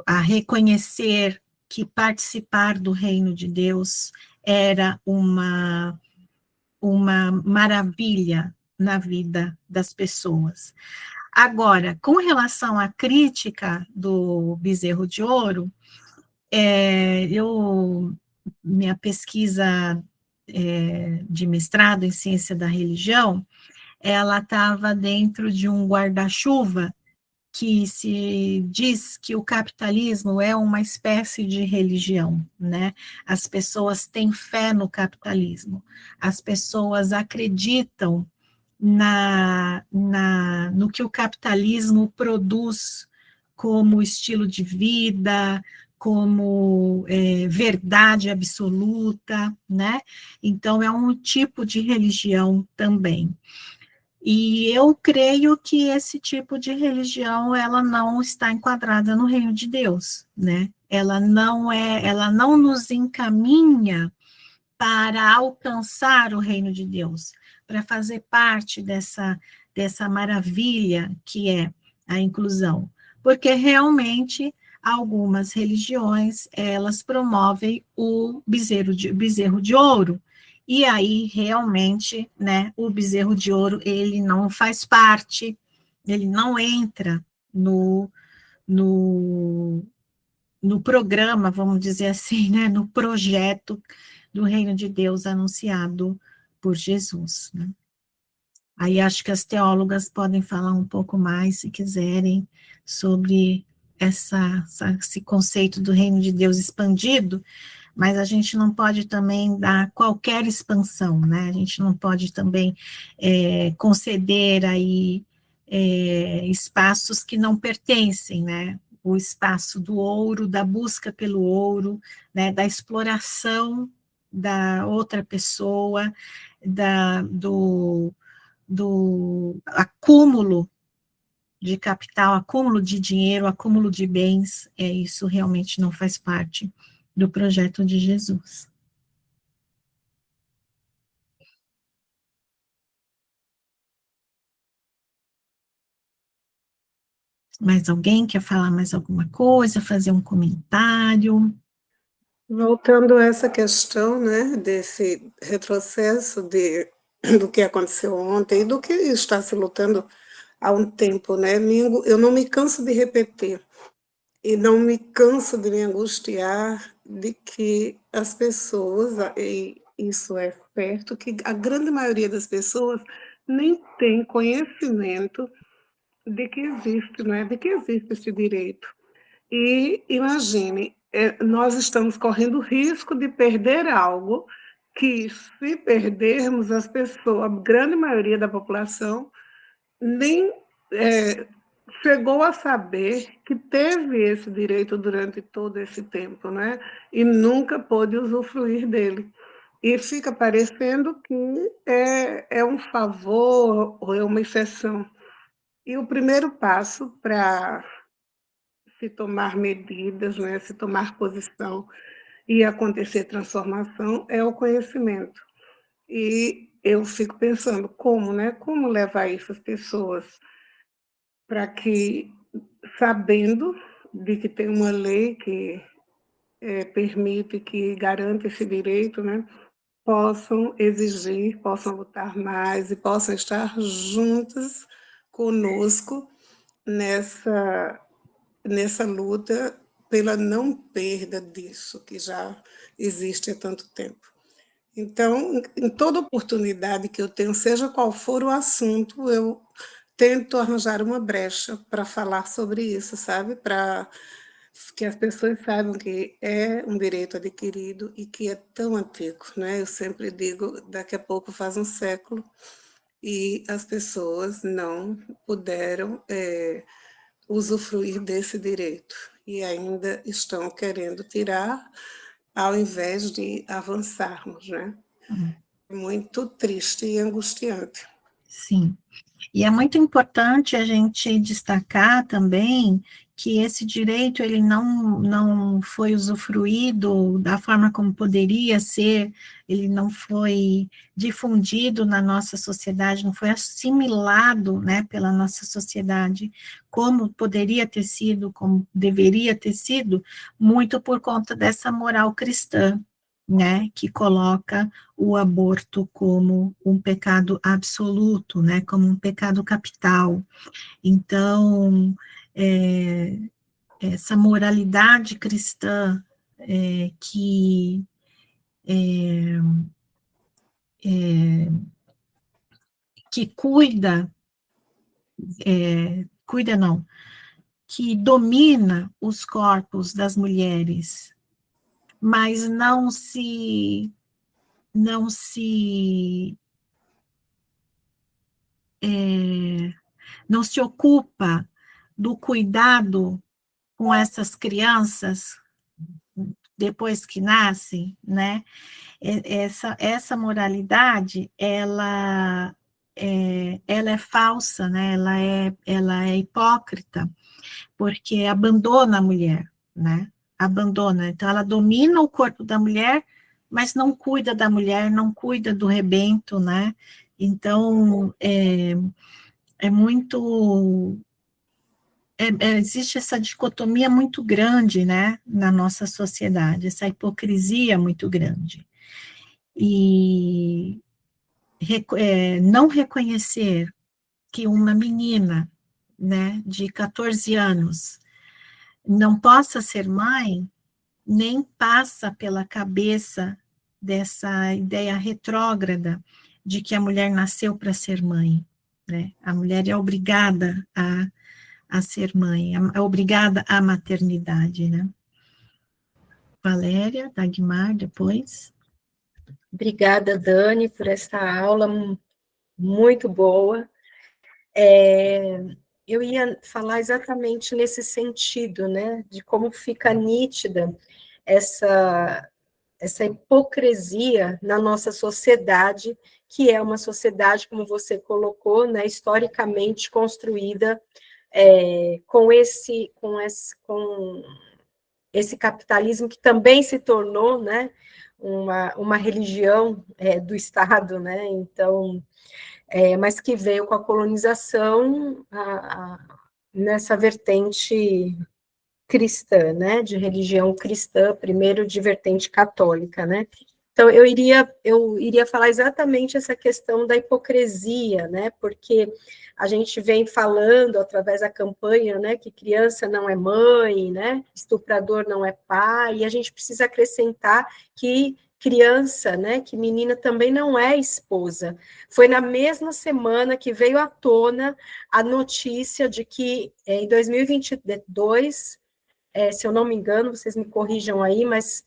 a reconhecer que participar do reino de Deus era uma maravilha na vida das pessoas. Agora, com relação à crítica do bezerro de ouro, minha pesquisa de mestrado em ciência da religião, ela estava dentro de um guarda-chuva que se diz que o capitalismo é uma espécie de religião, né? As pessoas têm fé no capitalismo, as pessoas acreditam no que o capitalismo produz como estilo de vida, como verdade absoluta, né? Então, é um tipo de religião também. E eu creio que esse tipo de religião, ela não está enquadrada no reino de Deus, né? Ela não nos encaminha para alcançar o reino de Deus, para fazer parte dessa maravilha que é a inclusão, porque realmente algumas religiões, elas promovem o bezerro de ouro, e aí realmente, né, o bezerro de ouro, ele não faz parte, ele não entra no programa, vamos dizer assim, né, no projeto do reino de Deus anunciado por Jesus, né. Aí acho que as teólogas podem falar um pouco mais, se quiserem, sobre esse conceito do reino de Deus expandido, mas a gente não pode também dar qualquer expansão, né? A gente não pode também conceder aí espaços que não pertencem, né? O espaço do ouro, da busca pelo ouro, né? Da exploração da outra pessoa, do acúmulo de capital, acúmulo de dinheiro, acúmulo de bens, isso realmente não faz parte do projeto de Jesus. Mais alguém quer falar mais alguma coisa, fazer um comentário? Voltando a essa questão, né, desse retrocesso do que aconteceu ontem e do que está se lutando há um tempo, né, eu não me canso de repetir e não me canso de me angustiar de que as pessoas, e isso é certo, que a grande maioria das pessoas nem tem conhecimento de que existe, né, de que existe esse direito. E imagine, nós estamos correndo o risco de perder algo que, se perdermos, as pessoas, a grande maioria da população, nem chegou a saber que teve esse direito durante todo esse tempo, né? E nunca pôde usufruir dele. e fica parecendo que é um favor ou é uma exceção. E o primeiro passo para se tomar medidas, né, se tomar posição e acontecer transformação é o conhecimento. E eu fico pensando como, né, como levar isso às pessoas para que, sabendo de que tem uma lei que permite, que garante esse direito, né, possam exigir, possam lutar mais e possam estar juntas conosco nessa luta pela não perda disso que já existe há tanto tempo. Então, em toda oportunidade que eu tenho, seja qual for o assunto, eu tento arranjar uma brecha para falar sobre isso, sabe? Para que as pessoas saibam que é um direito adquirido e que é tão antigo, né? Eu sempre digo, daqui a pouco faz um século e as pessoas não puderam usufruir desse direito e ainda estão querendo tirar, ao invés de avançarmos, né? Muito triste e angustiante. Sim. E é muito importante a gente destacar também que esse direito ele não foi usufruído da forma como poderia ser, ele não foi difundido na nossa sociedade, não foi assimilado, né, pela nossa sociedade, como poderia ter sido, como deveria ter sido, muito por conta dessa moral cristã, né, que coloca o aborto como um pecado absoluto, né, como um pecado capital. Então, essa moralidade cristã que cuida, cuida não, que domina os corpos das mulheres, mas não se ocupa do cuidado com essas crianças depois que nascem, né? Essa moralidade, ela é falsa, né? Ela é hipócrita, porque abandona a mulher, né? Abandona, então ela domina o corpo da mulher, mas não cuida da mulher, não cuida do rebento, né? Então, é muito... existe essa dicotomia muito grande, né, na nossa sociedade, essa hipocrisia muito grande. E não reconhecer que uma menina, né, de 14 anos não possa ser mãe, nem passa pela cabeça dessa ideia retrógrada de que a mulher nasceu para ser mãe, né? A mulher é obrigada a ser mãe, é obrigada à maternidade, né? Valéria, Dagmar, depois. Obrigada, Dani, por essa aula muito boa. Eu ia falar exatamente nesse sentido, né, de como fica nítida essa hipocrisia na nossa sociedade, que é uma sociedade, como você colocou, né, historicamente construída com esse capitalismo que também se tornou, né, uma religião do Estado, né, então, mas que veio com a colonização nessa vertente cristã, né, de religião cristã, primeiro de vertente católica, né. Então, eu iria falar exatamente essa questão da hipocrisia, né, porque a gente vem falando, através da campanha, né, que criança não é mãe, né, estuprador não é pai, e a gente precisa acrescentar que criança, né, que menina também não é esposa. Foi na mesma semana que veio à tona a notícia de que em 2022, se eu não me engano, vocês me corrijam aí, mas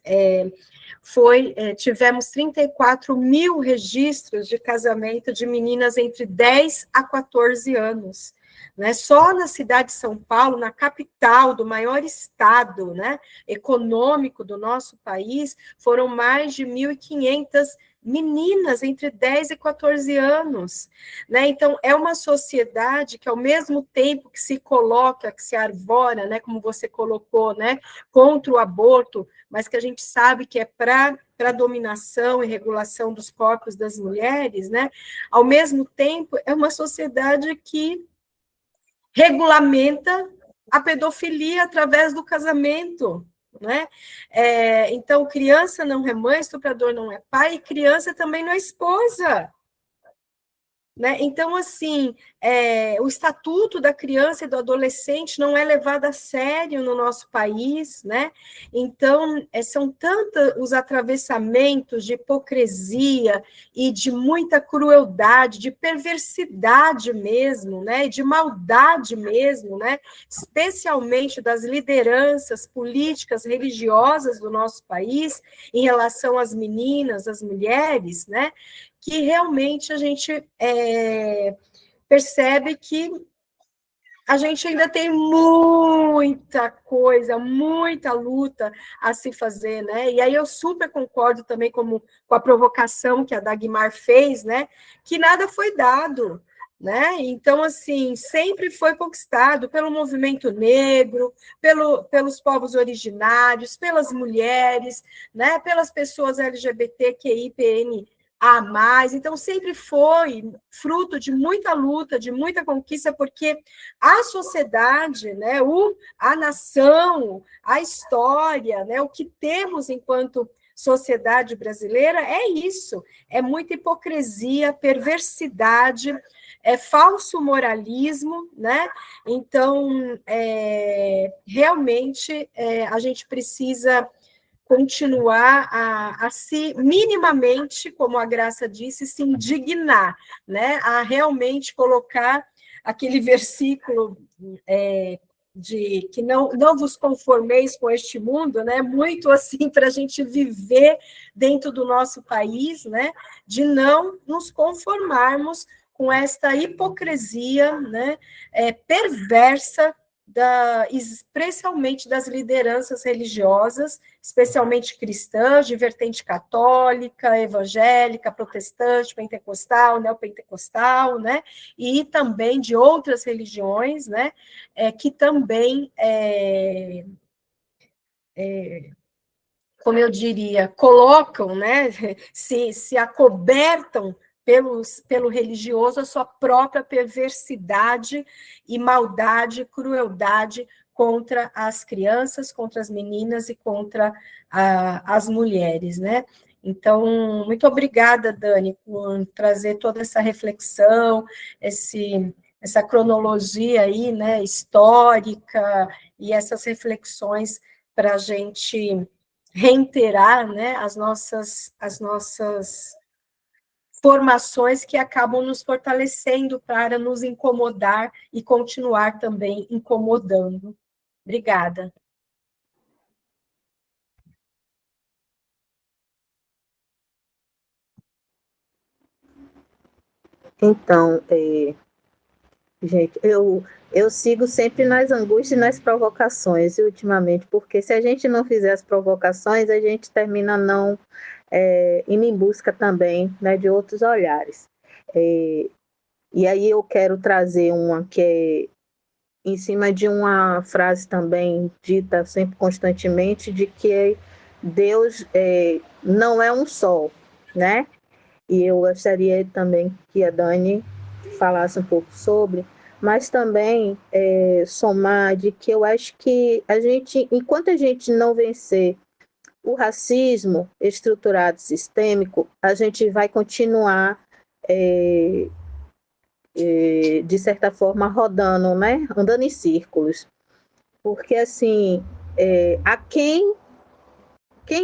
tivemos 34 mil registros de casamento de meninas entre 10 a 14 anos. né? Só na cidade de São Paulo, na capital do maior estado, né, econômico do nosso país, foram mais de 1.500 meninas entre 10 e 14 anos, né? Então, é uma sociedade que, ao mesmo tempo que se coloca, que se arvora, né, como você colocou, né, contra o aborto, mas que a gente sabe que é para dominação e regulação dos corpos das mulheres, né? Ao mesmo tempo, é uma sociedade que regulamenta a pedofilia através do casamento, né? Então, criança não é mãe, estuprador não é pai, e criança também não é esposa. Né? Então, assim, o estatuto da criança e do adolescente não é levado a sério no nosso país, né? Então, são tantos os atravessamentos de hipocrisia e de muita crueldade, de perversidade mesmo, né? De maldade mesmo, né? Especialmente das lideranças políticas, religiosas do nosso país, em relação às meninas, às mulheres, né? Que realmente a gente percebe que a gente ainda tem muita coisa, muita luta a se fazer, né? E aí eu super concordo também com a provocação que a Dagmar fez, né? Que nada foi dado, né? Então, assim, sempre foi conquistado pelo movimento negro, pelos povos originários, pelas mulheres, né? Pelas pessoas LGBTQIPN a mais, então sempre foi fruto de muita luta, de muita conquista, porque a sociedade, né, a nação, a história, né, o que temos enquanto sociedade brasileira é isso, é muita hipocrisia, perversidade, falso moralismo, né? Então, realmente, a gente precisa continuar a se, minimamente, como a Graça disse, se indignar, né? A realmente colocar aquele versículo de que não vos conformeis com este mundo, né? Muito assim para a gente viver dentro do nosso país, né? De não nos conformarmos com esta hipocrisia, né? Perversa especialmente das lideranças religiosas, especialmente cristãs, de vertente católica, evangélica, protestante, pentecostal, neopentecostal, né? E também de outras religiões, né? Que também, como eu diria, colocam, né? Se acobertam pelo religioso a sua própria perversidade e maldade, crueldade contra as crianças, contra as meninas e contra as mulheres, né? Então, muito obrigada, Dani, por trazer toda essa reflexão, essa cronologia aí, né, histórica, e essas reflexões para a gente reiterar, né, as nossas formações que acabam nos fortalecendo para nos incomodar e continuar também incomodando. Obrigada. Então, gente, eu sigo sempre nas angústias e nas provocações, ultimamente, porque se a gente não fizer as provocações, a gente termina não indo em busca também, né, de outros olhares. E aí eu quero trazer uma que é em cima de uma frase também dita sempre constantemente, de que Deus não é um só, né? E eu gostaria também que a Dani falasse um pouco sobre, mas também somar de que eu acho que enquanto a gente não vencer o racismo estruturado sistêmico, a gente vai continuar, de certa forma, rodando, né? Andando em círculos. Porque, assim, quem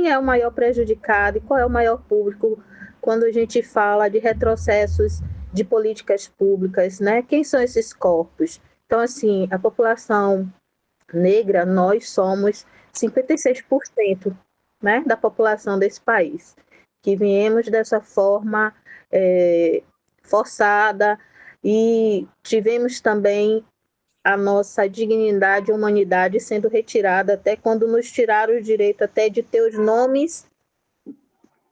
é o maior prejudicado e qual é o maior público quando a gente fala de retrocessos de políticas públicas, né? Quem são esses corpos? Então, assim, a população negra, nós somos 56%, né, da população desse país, que viemos dessa forma forçada, e tivemos também a nossa dignidade e humanidade sendo retirada, até quando nos tiraram o direito até de ter os nomes,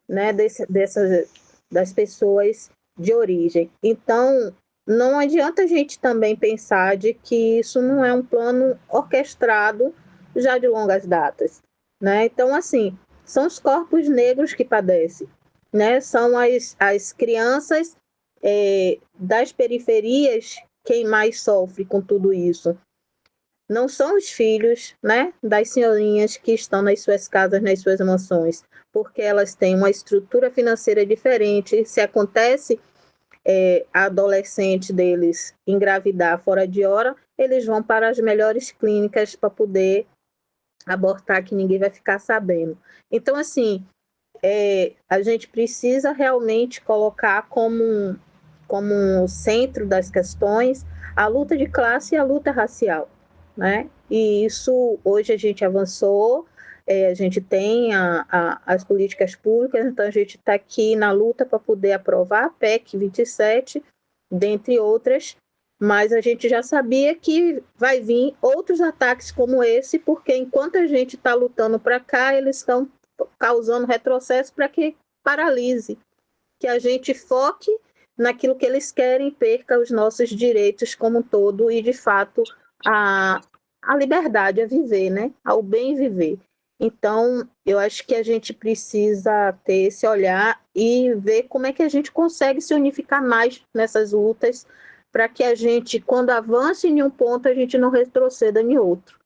né, das pessoas de origem. Então, não adianta a gente também pensar de que isso não é um plano orquestrado já de longas datas, né? Então, assim, são os corpos negros que padecem, né? São as crianças das periferias quem mais sofre com tudo isso. Não são os filhos, né, das senhorinhas que estão nas suas casas, nas suas mansões, porque elas têm uma estrutura financeira diferente. Se acontece a adolescente deles engravidar fora de hora, eles vão para as melhores clínicas para poder abortar, que ninguém vai ficar sabendo. Então, assim, a gente precisa realmente colocar como centro das questões a luta de classe e a luta racial, né? E isso, hoje a gente avançou, a gente tem as políticas públicas, então a gente está aqui na luta para poder aprovar a PEC 27, dentre outras, mas a gente já sabia que vai vir outros ataques como esse, porque enquanto a gente está lutando para cá, eles estão causando retrocesso para que paralise, que a gente foque naquilo que eles querem, perca os nossos direitos como um todo e, de fato, a liberdade a viver, né? Ao bem viver. Então, eu acho que a gente precisa ter esse olhar e ver como é que a gente consegue se unificar mais nessas lutas para que a gente, quando avance em um ponto, a gente não retroceda em outro.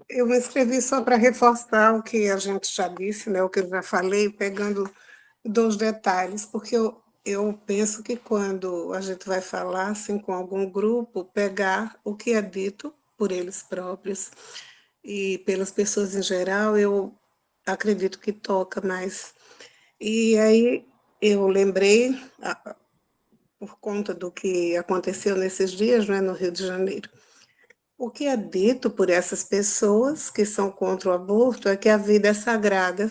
Eu me inscrevi só para reforçar o que a gente já disse, né, o que eu já falei, pegando dos detalhes, porque eu penso que quando a gente vai falar assim, com algum grupo, pegar o que é dito por eles próprios e pelas pessoas em geral, eu acredito que toca mais. E aí eu lembrei, por conta do que aconteceu nesses dias, né, no Rio de Janeiro, o que é dito por essas pessoas que são contra o aborto é que a vida é sagrada,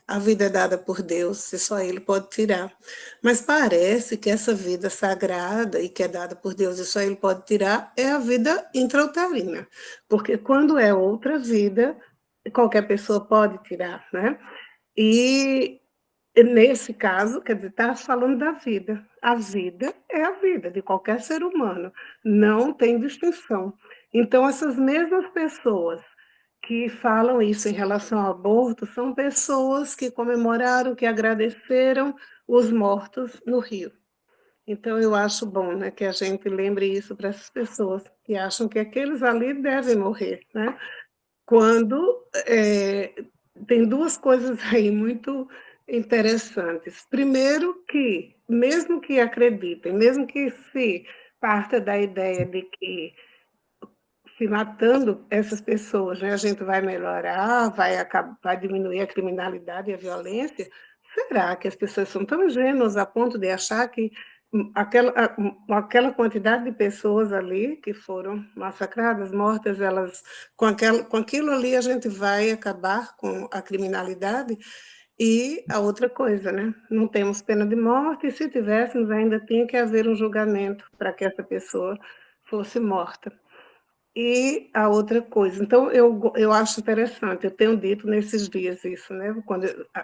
a vida é dada por Deus e só Ele pode tirar. Mas parece que essa vida sagrada e que é dada por Deus e só Ele pode tirar é a vida intrauterina, porque quando é outra vida, qualquer pessoa pode tirar, né? E nesse caso, quer dizer, está falando da vida. A vida é a vida de qualquer ser humano, não tem distinção. Então, essas mesmas pessoas que falam isso em relação ao aborto são pessoas que comemoraram, que agradeceram os mortos no Rio. Então, eu acho bom, né, que a gente lembre isso para essas pessoas que acham que aqueles ali devem morrer, né? Quando tem duas coisas aí muito interessantes. Primeiro que, mesmo que acreditem, mesmo que se parta da ideia de que se matando essas pessoas, né, a gente vai melhorar, vai diminuir a criminalidade e a violência, será que as pessoas são tão ingênuas a ponto de achar que aquela quantidade de pessoas ali que foram massacradas, mortas, elas com aquilo ali a gente vai acabar com a criminalidade? E a outra coisa, né? Não temos pena de morte, e se tivéssemos, ainda tinha que haver um julgamento para que essa pessoa fosse morta. E a outra coisa, então eu acho interessante, eu tenho dito nesses dias isso, né?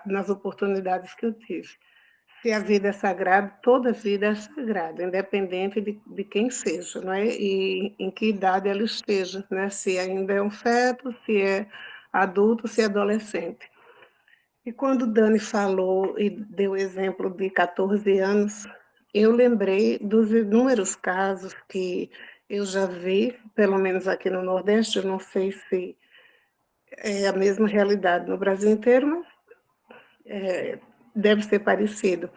Nas oportunidades que eu tive. Se a vida é sagrada, toda vida é sagrada, independente de quem seja, não é? E em que idade ela esteja, né? Se ainda é um feto, se é adulto, se é adolescente. E quando Dani falou e deu o exemplo de 14 anos, eu lembrei dos inúmeros casos que eu já vi, pelo menos aqui no Nordeste, eu não sei se é a mesma realidade no Brasil inteiro, mas deve ser parecido,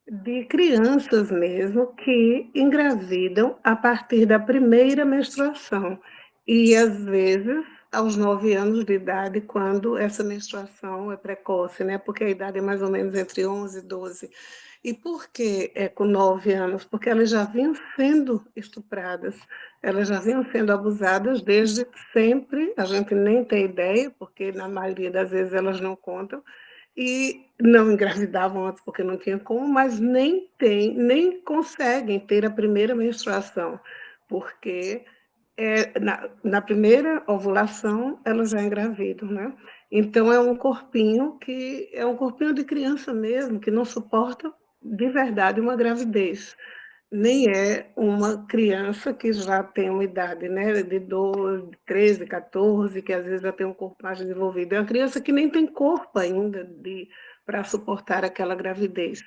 de crianças mesmo que engravidam a partir da primeira menstruação. E, às vezes, aos 9 anos de idade, quando essa menstruação é precoce, né? Porque a idade é mais ou menos entre 11 e 12. E por que é com 9 anos? Porque elas já vinham sendo estupradas, elas já vinham sendo abusadas desde sempre, a gente nem tem ideia, porque na maioria das vezes elas não contam, e não engravidavam antes porque não tinha como, mas nem conseguem ter a primeira menstruação, porque na primeira ovulação elas já engravidam, né? Então é um corpinho de criança mesmo, que não suporta de verdade uma gravidez. Nem é uma criança que já tem uma idade, né, de 12, 13, 14, que às vezes já tem um corpo mais desenvolvido. É uma criança que nem tem corpo ainda para suportar aquela gravidez.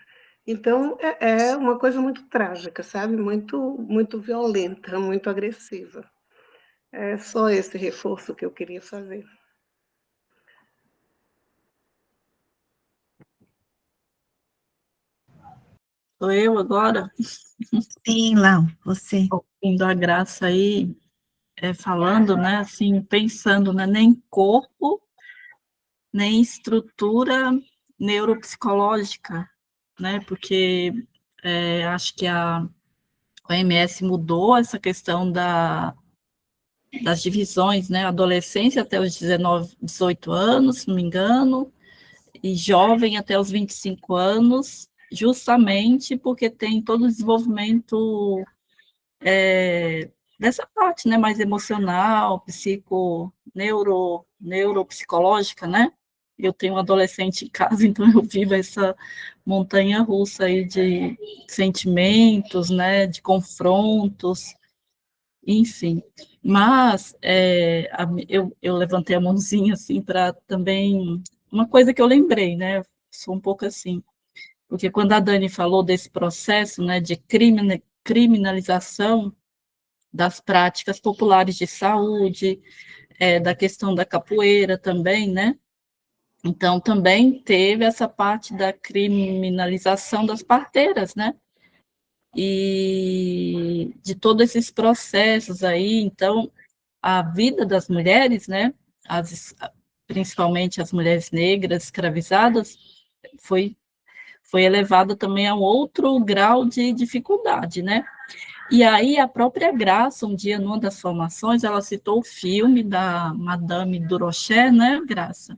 Então, é uma coisa muito trágica, sabe? Muito violenta, muito agressiva. É só esse reforço que eu queria fazer. Sou eu agora, Sim, Lau, você. ouvindo a Graça aí, falando, né, assim, pensando, né, nem corpo, nem estrutura neuropsicológica, né, porque acho que a OMS mudou essa questão das divisões, né, adolescência até os 19, 18 anos, se não me engano, e jovem até os 25 anos, justamente porque tem todo o desenvolvimento dessa parte, né, mais emocional, neuropsicológica, né? Eu tenho um adolescente em casa, então eu vivo essa montanha russa aí de sentimentos, né, de confrontos, enfim. Mas eu levantei a mãozinha assim para também uma coisa que eu lembrei, né? Sou um pouco assim, porque quando a Dani falou desse processo, né, de criminalização das práticas populares de saúde, da questão da capoeira também, né? Então, também teve essa parte da criminalização das parteiras, né? E de todos esses processos aí, então, a vida das mulheres, né? Principalmente as mulheres negras escravizadas, foi elevada também a um outro grau de dificuldade, né? E aí a própria Graça, um dia, numa das formações, ela citou o filme da Madame Durocher, né, Graça?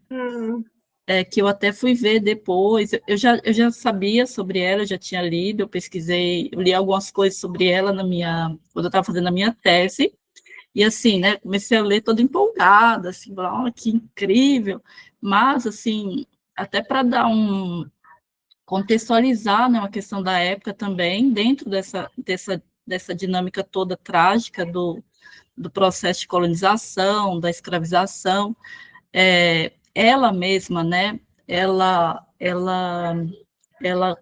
Que eu até fui ver depois. Eu já sabia sobre ela, eu já tinha lido, eu pesquisei, eu li algumas coisas sobre ela quando eu estava fazendo a minha tese, e assim, né, comecei a ler toda empolgada, assim, oh, que incrível, mas, assim, até para dar contextualizar, né, uma questão da época também, dentro dessa dinâmica toda trágica do processo de colonização, da escravização, ela mesma, né, ela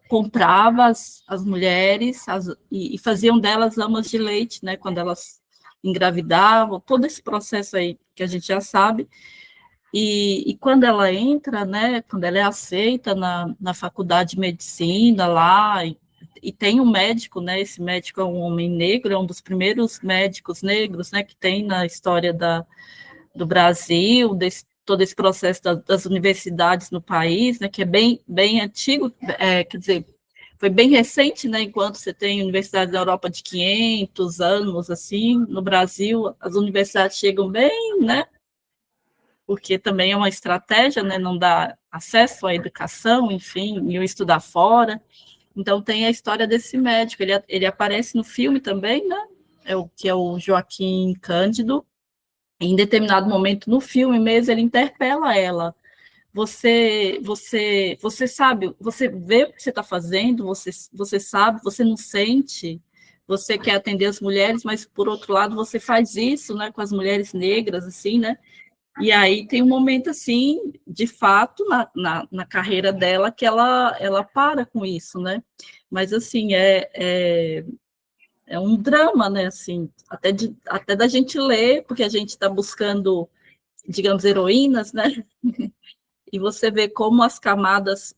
comprava as mulheres e faziam delas amas de leite, né, quando elas engravidavam, todo esse processo aí que a gente já sabe. E quando ela entra, né, quando ela é aceita na faculdade de medicina lá, e tem um médico, né, esse médico é um homem negro, é um dos primeiros médicos negros, né, que tem na história do Brasil, todo esse processo das universidades no país, né, que é bem antigo, quer dizer, foi bem recente, né, enquanto você tem universidades da Europa de 500 anos, assim, no Brasil, as universidades chegam bem, né, porque também é uma estratégia, né, não dá acesso à educação, enfim, e eu estudar fora. Então, tem a história desse médico, ele aparece no filme também, né, que é o Joaquim Cândido. Em determinado momento no filme mesmo, ele interpela ela. Você sabe, você vê o que você está fazendo, você sabe, você não sente, você quer atender as mulheres, mas, por outro lado, você faz isso, né, com as mulheres negras, assim, né, e aí tem um momento, assim, de fato, na carreira dela, que ela para com isso, né? Mas, assim, é um drama, né? Assim, até da gente ler, porque a gente está buscando, digamos, heroínas, né? E você vê como as camadas...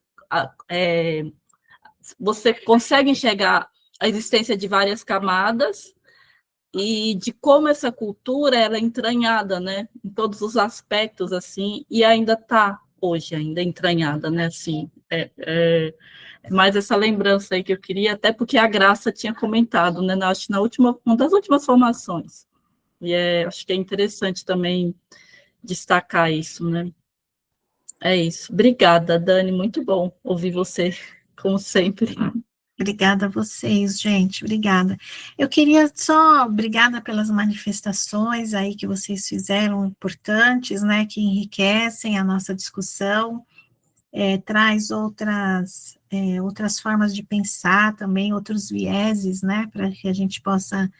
você consegue enxergar a existência de várias camadas, e de como essa cultura ela é entranhada, né, em todos os aspectos, assim, e ainda está hoje, ainda entranhada, né, assim, mais essa lembrança aí que eu queria, até porque a Graça tinha comentado, né, acho que uma das últimas formações, e acho que é interessante também destacar isso, né. É isso. Obrigada, Dani. Muito bom ouvir você, como sempre. Obrigada a vocês, gente, obrigada. Eu queria só, obrigada pelas manifestações aí que vocês fizeram, importantes, né, que enriquecem a nossa discussão, traz outras formas de pensar também, outros vieses, né, para que a gente possa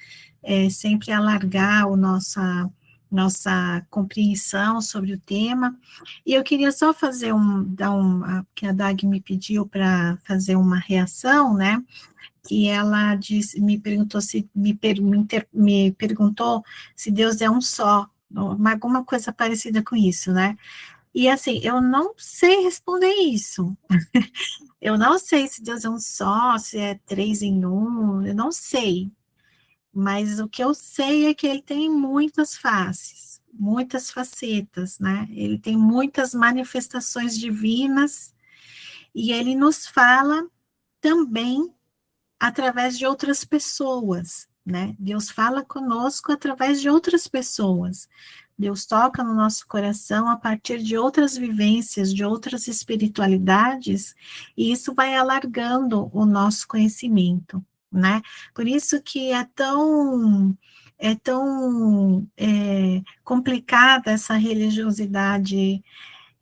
sempre alargar nossa compreensão sobre o tema. E eu queria só fazer que a Dag me pediu para fazer uma reação, né, que ela me perguntou me perguntou se Deus é um só, alguma coisa parecida com isso, né, e assim, eu não sei responder isso, eu não sei se Deus é um só, se é 3 em 1, eu não sei, mas o que eu sei é que ele tem muitas faces, muitas facetas, né? Ele tem muitas manifestações divinas e ele nos fala também através de outras pessoas, né? Deus fala conosco através de outras pessoas. Deus toca no nosso coração a partir de outras vivências, de outras espiritualidades, e isso vai alargando o nosso conhecimento, né? Por isso que é tão complicada essa religiosidade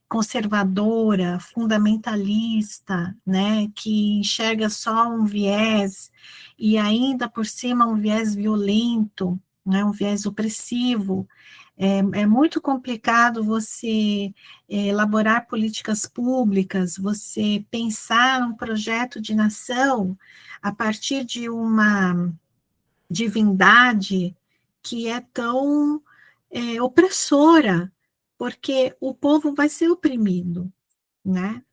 conservadora, fundamentalista, né, que enxerga só um viés, e ainda por cima um viés violento, né, um viés opressivo. É muito complicado você elaborar políticas públicas, você pensar um projeto de nação a partir de uma divindade que é tão opressora, porque o povo vai ser oprimido, né?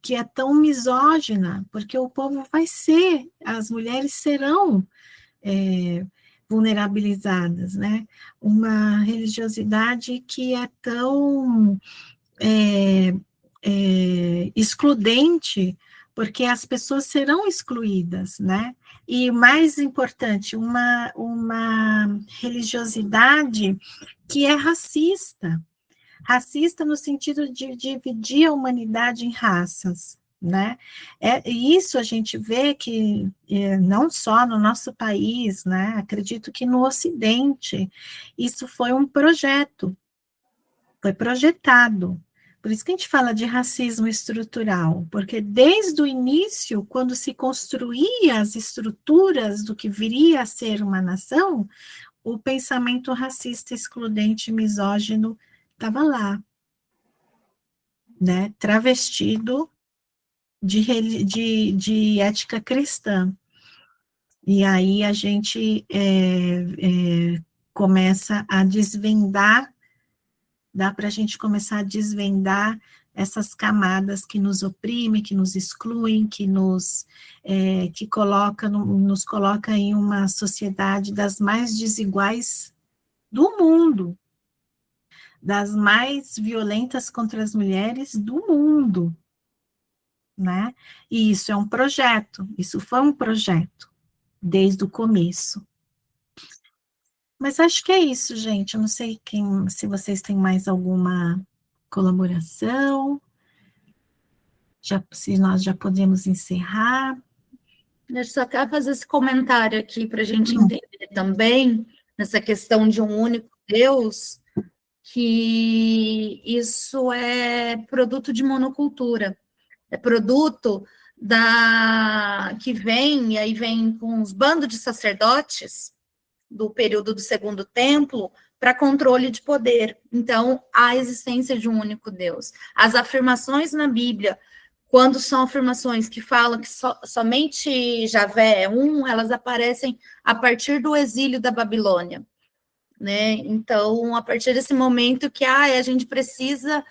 Que é tão misógina, porque o povo vai ser, as mulheres serão vulnerabilizadas, né? Uma religiosidade que é tão excludente, porque as pessoas serão excluídas, né? E mais importante, uma religiosidade que é racista no sentido de dividir a humanidade em raças, né? E isso a gente vê que não só no nosso país, né? Acredito que no Ocidente isso foi um projeto, foi projetado. Por isso que a gente fala de racismo estrutural, porque desde o início, quando se construía as estruturas do que viria a ser uma nação, o pensamento racista, excludente, misógino estava lá, né, travestido de ética cristã. E aí a gente começa a desvendar, dá para a gente começar a desvendar essas camadas que nos oprimem, que nos excluem, que nos coloca em uma sociedade das mais desiguais do mundo, das mais violentas contra as mulheres do mundo, né? E isso é um projeto, isso foi um projeto, desde o começo. Mas acho que é isso, gente. Eu não sei se vocês têm mais alguma colaboração, se nós já podemos encerrar. Eu só quero fazer esse comentário aqui para a gente entender também, nessa questão de um único Deus, que isso é produto de monocultura, é produto que vem, e aí vem com uns bandos de sacerdotes do período do Segundo Templo para controle de poder. Então, a existência de um único Deus. As afirmações na Bíblia, quando são afirmações que falam que somente Javé é um, elas aparecem a partir do exílio da Babilônia, né? Então, a partir desse momento que a gente precisa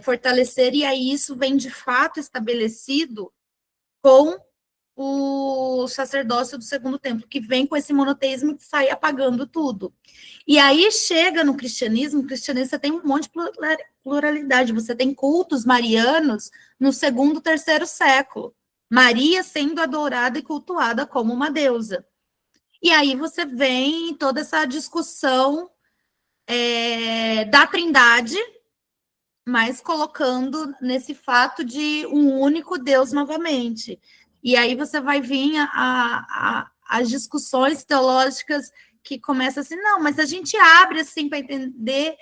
fortalecer, e aí isso vem de fato estabelecido com o sacerdócio do Segundo Templo, que vem com esse monoteísmo que sai apagando tudo. E aí chega no cristianismo, você tem um monte de pluralidade, você tem cultos marianos no segundo, terceiro século, Maria sendo adorada e cultuada como uma deusa. E aí você vem toda essa discussão da Trindade, mas colocando nesse fato de um único Deus novamente. E aí você vai vir as discussões teológicas que começam assim, não, mas a gente abre assim para entender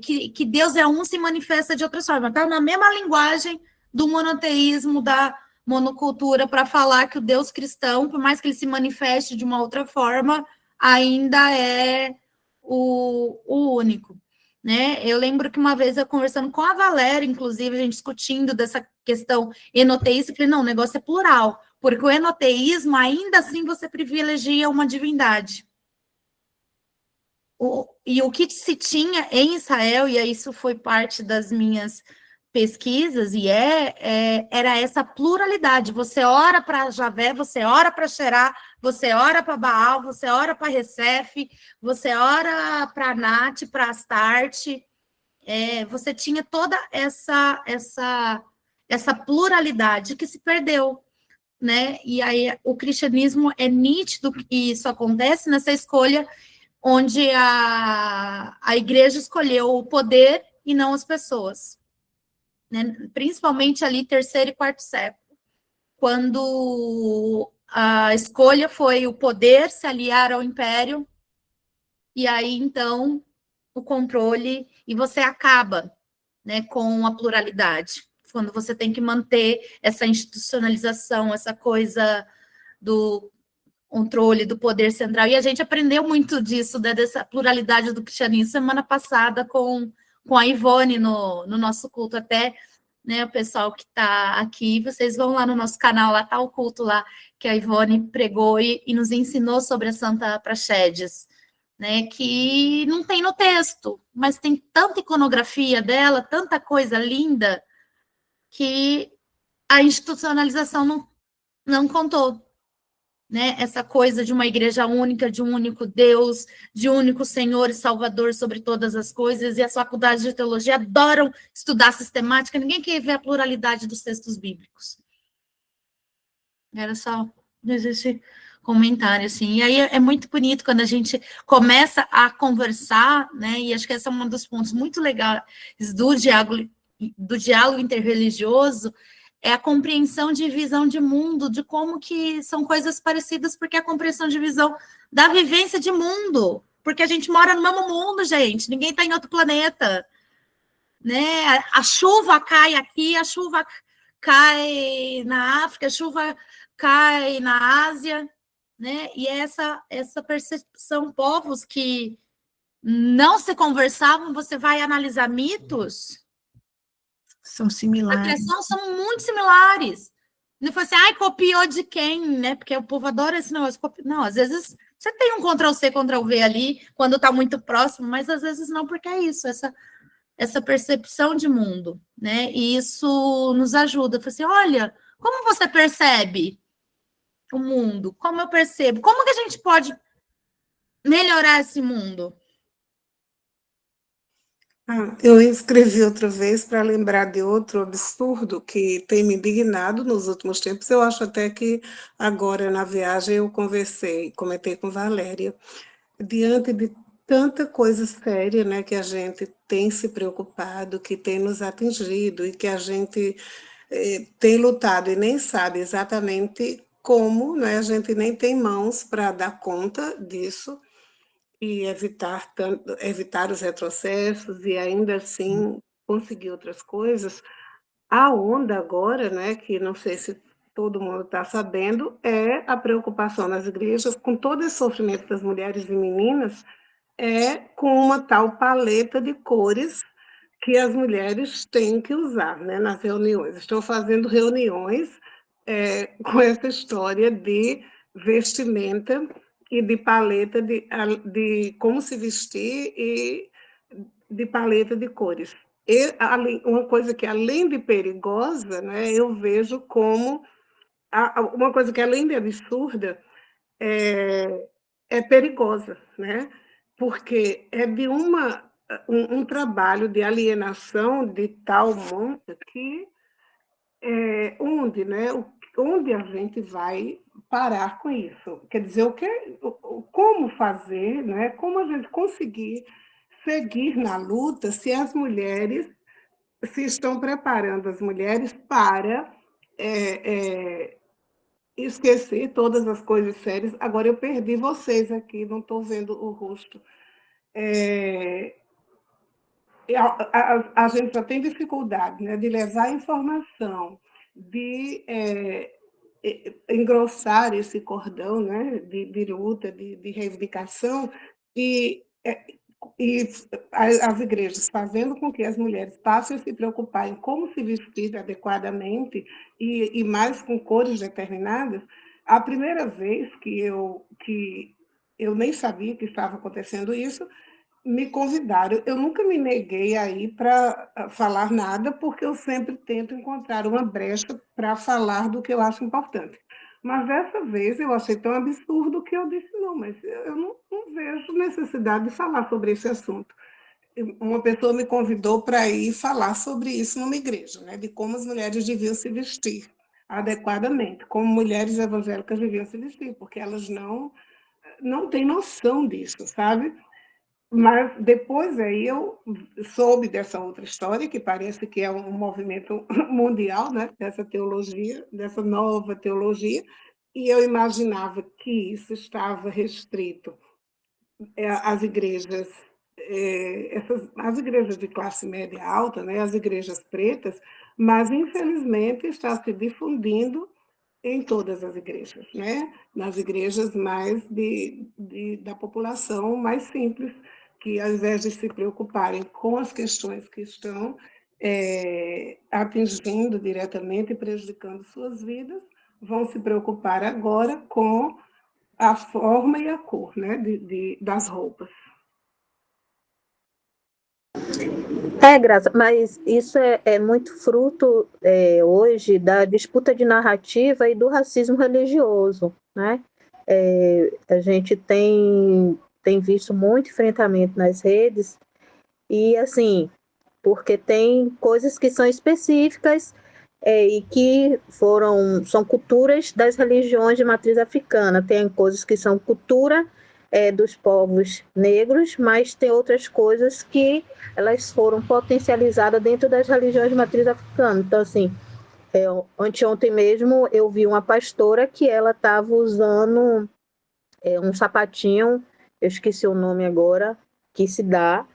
que Deus é um, se manifesta de outras formas. Está na mesma linguagem do monoteísmo, da monocultura, para falar que o Deus cristão, por mais que ele se manifeste de uma outra forma, ainda é o único. Né? Eu lembro que uma vez eu conversando com a Valéria, inclusive, a gente discutindo dessa questão enoteísta, eu falei, não, o negócio é plural, porque o enoteísmo, ainda assim, você privilegia uma divindade. E o que se tinha em Israel, e isso foi parte das minhas pesquisas, e era essa pluralidade. Você ora para Javé, você ora para Xerá, você ora para Baal, você ora para Recef, você ora para Nath, para Astarte. Você tinha toda essa pluralidade que se perdeu, né? E aí o cristianismo é nítido que isso acontece nessa escolha onde a igreja escolheu o poder e não as pessoas, né? Principalmente ali terceiro e quarto século, quando a escolha foi o poder se aliar ao império, e aí então o controle, e você acaba, né, com a pluralidade, quando você tem que manter essa institucionalização, essa coisa do controle, do poder central, e a gente aprendeu muito disso, né, dessa pluralidade do cristianismo, semana passada com a Ivone no nosso culto, até, né, o pessoal que está aqui, vocês vão lá no nosso canal, lá está o culto lá, que a Ivone pregou e nos ensinou sobre a Santa Praxedes, né, que não tem no texto, mas tem tanta iconografia dela, tanta coisa linda, que a institucionalização não contou, né, essa coisa de uma igreja única, de um único Deus, de um único Senhor e Salvador sobre todas as coisas, e as faculdades de teologia adoram estudar sistemática, ninguém quer ver a pluralidade dos textos bíblicos. Era só esse comentário, assim. E aí é muito bonito quando a gente começa a conversar, né? E acho que esse é um dos pontos muito legais do diálogo interreligioso, é a compreensão de visão de mundo, de como que são coisas parecidas, porque é a compreensão de visão da vivência de mundo, porque a gente mora no mesmo mundo, gente, ninguém está em outro planeta, né? A chuva cai aqui, a chuva cai na África, a chuva cai na Ásia, né? E essa percepção, povos que não se conversavam, você vai analisar mitos, São similares. a criação são muito similares. Não foi assim, copiou de quem, né? Porque o povo adora esse negócio. Não, às vezes você tem um Ctrl-C, Ctrl-V ali, quando está muito próximo, mas às vezes não, porque é isso, essa percepção de mundo, né? E isso nos ajuda. Falei assim, olha, como você percebe o mundo? Como eu percebo? Como que a gente pode melhorar esse mundo? Eu escrevi outra vez para lembrar de outro absurdo que tem me indignado nos últimos tempos. Eu acho até que agora na viagem eu comentei com Valéria, diante de tanta coisa séria, né, que a gente tem se preocupado, que tem nos atingido e que a gente tem lutado e nem sabe exatamente como, né, a gente nem tem mãos para dar conta disso e evitar os retrocessos e ainda assim conseguir outras coisas. A onda agora, né, que não sei se todo mundo está sabendo, é a preocupação nas igrejas com todo esse sofrimento das mulheres e meninas, com uma tal paleta de cores que as mulheres têm que usar, né, nas reuniões. Estou fazendo reuniões com essa história de vestimenta e de paleta de como se vestir e de paleta de cores. Uma coisa que, além de perigosa, né, eu vejo como uma coisa que, além de absurda, é perigosa, né? Porque é de um trabalho de alienação de tal monta que onde a gente vai parar com isso? Quer dizer, como fazer, né? Como a gente conseguir seguir na luta se as mulheres se estão preparando as mulheres para esquecer todas as coisas sérias. Agora eu perdi vocês aqui, não estou vendo o rosto. A gente já tem dificuldade, né, de levar informação, de engrossar esse cordão, né, de luta, de reivindicação, e as igrejas fazendo com que as mulheres passem a se preocupar em como se vestir adequadamente e mais com cores determinadas. A primeira vez que eu nem sabia que estava acontecendo isso, me convidaram. Eu nunca me neguei a ir para falar nada, porque eu sempre tento encontrar uma brecha para falar do que eu acho importante. Mas dessa vez eu achei tão absurdo que eu disse, não, mas eu não vejo necessidade de falar sobre esse assunto. Uma pessoa me convidou para ir falar sobre isso numa igreja, né, de como as mulheres deviam se vestir adequadamente, como mulheres evangélicas deviam se vestir, porque elas não têm noção disso, sabe? Mas depois aí eu soube dessa outra história, que parece que é um movimento mundial, né, dessa teologia, dessa nova teologia, e eu imaginava que isso estava restrito às igrejas, as igrejas de classe média alta, né, as igrejas pretas, mas infelizmente está se difundindo em todas as igrejas, né? Nas igrejas mais da população mais simples, que ao invés de se preocuparem com as questões que estão atingindo diretamente e prejudicando suas vidas, vão se preocupar agora com a forma e a cor, né, das roupas. Graça, mas isso é muito fruto hoje da disputa de narrativa e do racismo religioso, né? A gente tem visto muito enfrentamento nas redes e, assim, porque tem coisas que são específicas e que são culturas das religiões de matriz africana, tem coisas que são cultura dos povos negros, mas tem outras coisas que elas foram potencializadas dentro das religiões de matriz africana. Então, assim, anteontem mesmo eu vi uma pastora que ela estava usando um sapatinho, eu esqueci o nome agora, que se dá,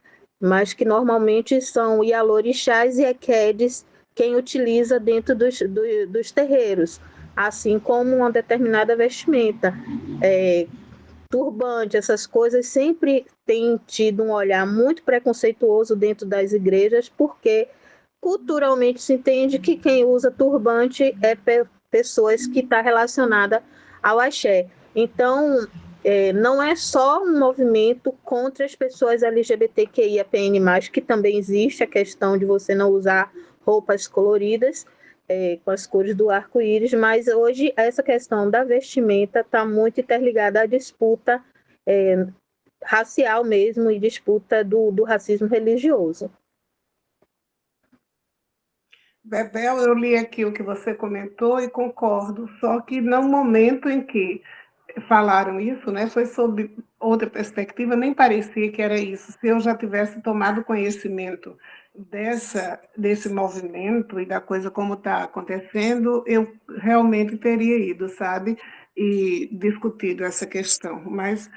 mas que normalmente são ialorixás e equedes quem utiliza dentro dos terreiros, assim como uma determinada vestimenta. Turbante, essas coisas sempre têm tido um olhar muito preconceituoso dentro das igrejas, porque culturalmente se entende que quem usa turbante é pessoas que estão relacionadas ao axé. Então, não é só um movimento contra as pessoas LGBTQIAPN+, que também existe a questão de você não usar roupas coloridas, com as cores do arco-íris, mas hoje essa questão da vestimenta está muito interligada à disputa racial mesmo e disputa do racismo religioso. Bebel, eu li aqui o que você comentou e concordo, só que no momento em que falaram isso, né, foi sob outra perspectiva, nem parecia que era isso. Se eu já tivesse tomado conhecimento desse movimento e da coisa como está acontecendo, eu realmente teria ido, sabe, e discutido essa questão. Mas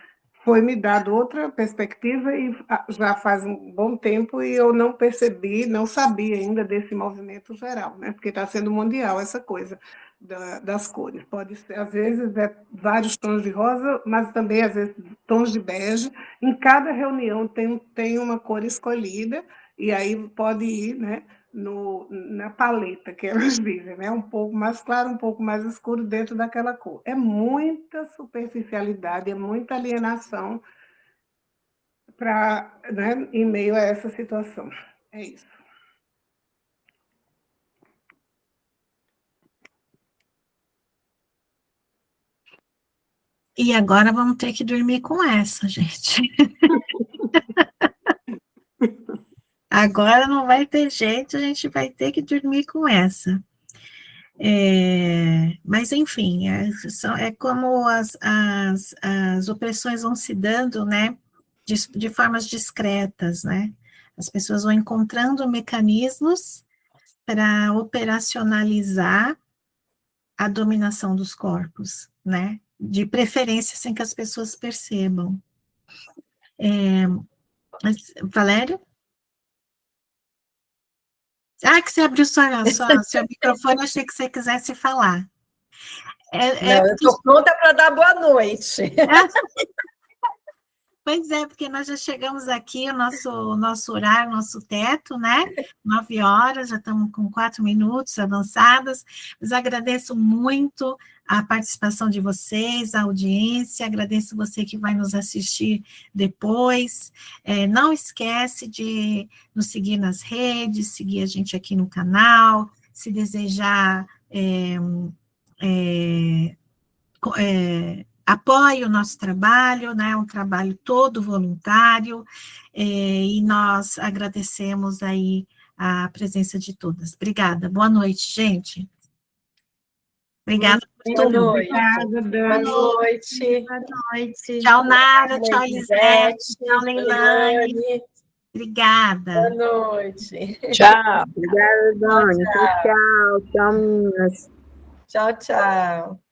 foi-me dado outra perspectiva e já faz um bom tempo e eu não percebi, não sabia ainda desse movimento geral, né, porque está sendo mundial essa coisa das cores. Pode ser, às vezes, vários tons de rosa, mas também, às vezes, tons de bege. Em cada reunião tem uma cor escolhida, e aí pode ir, né, na paleta que elas dizem, né, um pouco mais claro, um pouco mais escuro dentro daquela cor. É muita superficialidade, é muita alienação né, em meio a essa situação. É isso. E agora vamos ter que dormir com essa, gente. Agora não vai ter jeito, a gente vai ter que dormir com essa. Mas, enfim, é como as opressões vão se dando, né, de formas discretas, né? As pessoas vão encontrando mecanismos para operacionalizar a dominação dos corpos, né? De preferência sem que as pessoas percebam. Valério? Que você abriu seu microfone, achei que você quisesse falar. Não, eu estou pronta para dar boa noite. Pois é, porque nós já chegamos aqui, o nosso horário, nosso teto, né? 9 horas, já estamos com 4 minutos avançadas, mas agradeço muito a participação de vocês, a audiência, agradeço você que vai nos assistir depois. Não esquece de nos seguir nas redes, seguir a gente aqui no canal, se desejar apoie o nosso trabalho, né, um trabalho todo voluntário, e nós agradecemos aí a presença de todas. Obrigada, boa noite, gente. Obrigada por tudo. Obrigada, Dani. Boa noite. Boa noite. Tchau, Nara, tchau, Lisete, tchau, Leilane. Obrigada. Boa noite. Tchau. Obrigada, Dani. Tchau, tchau, meninas. Tchau, tchau.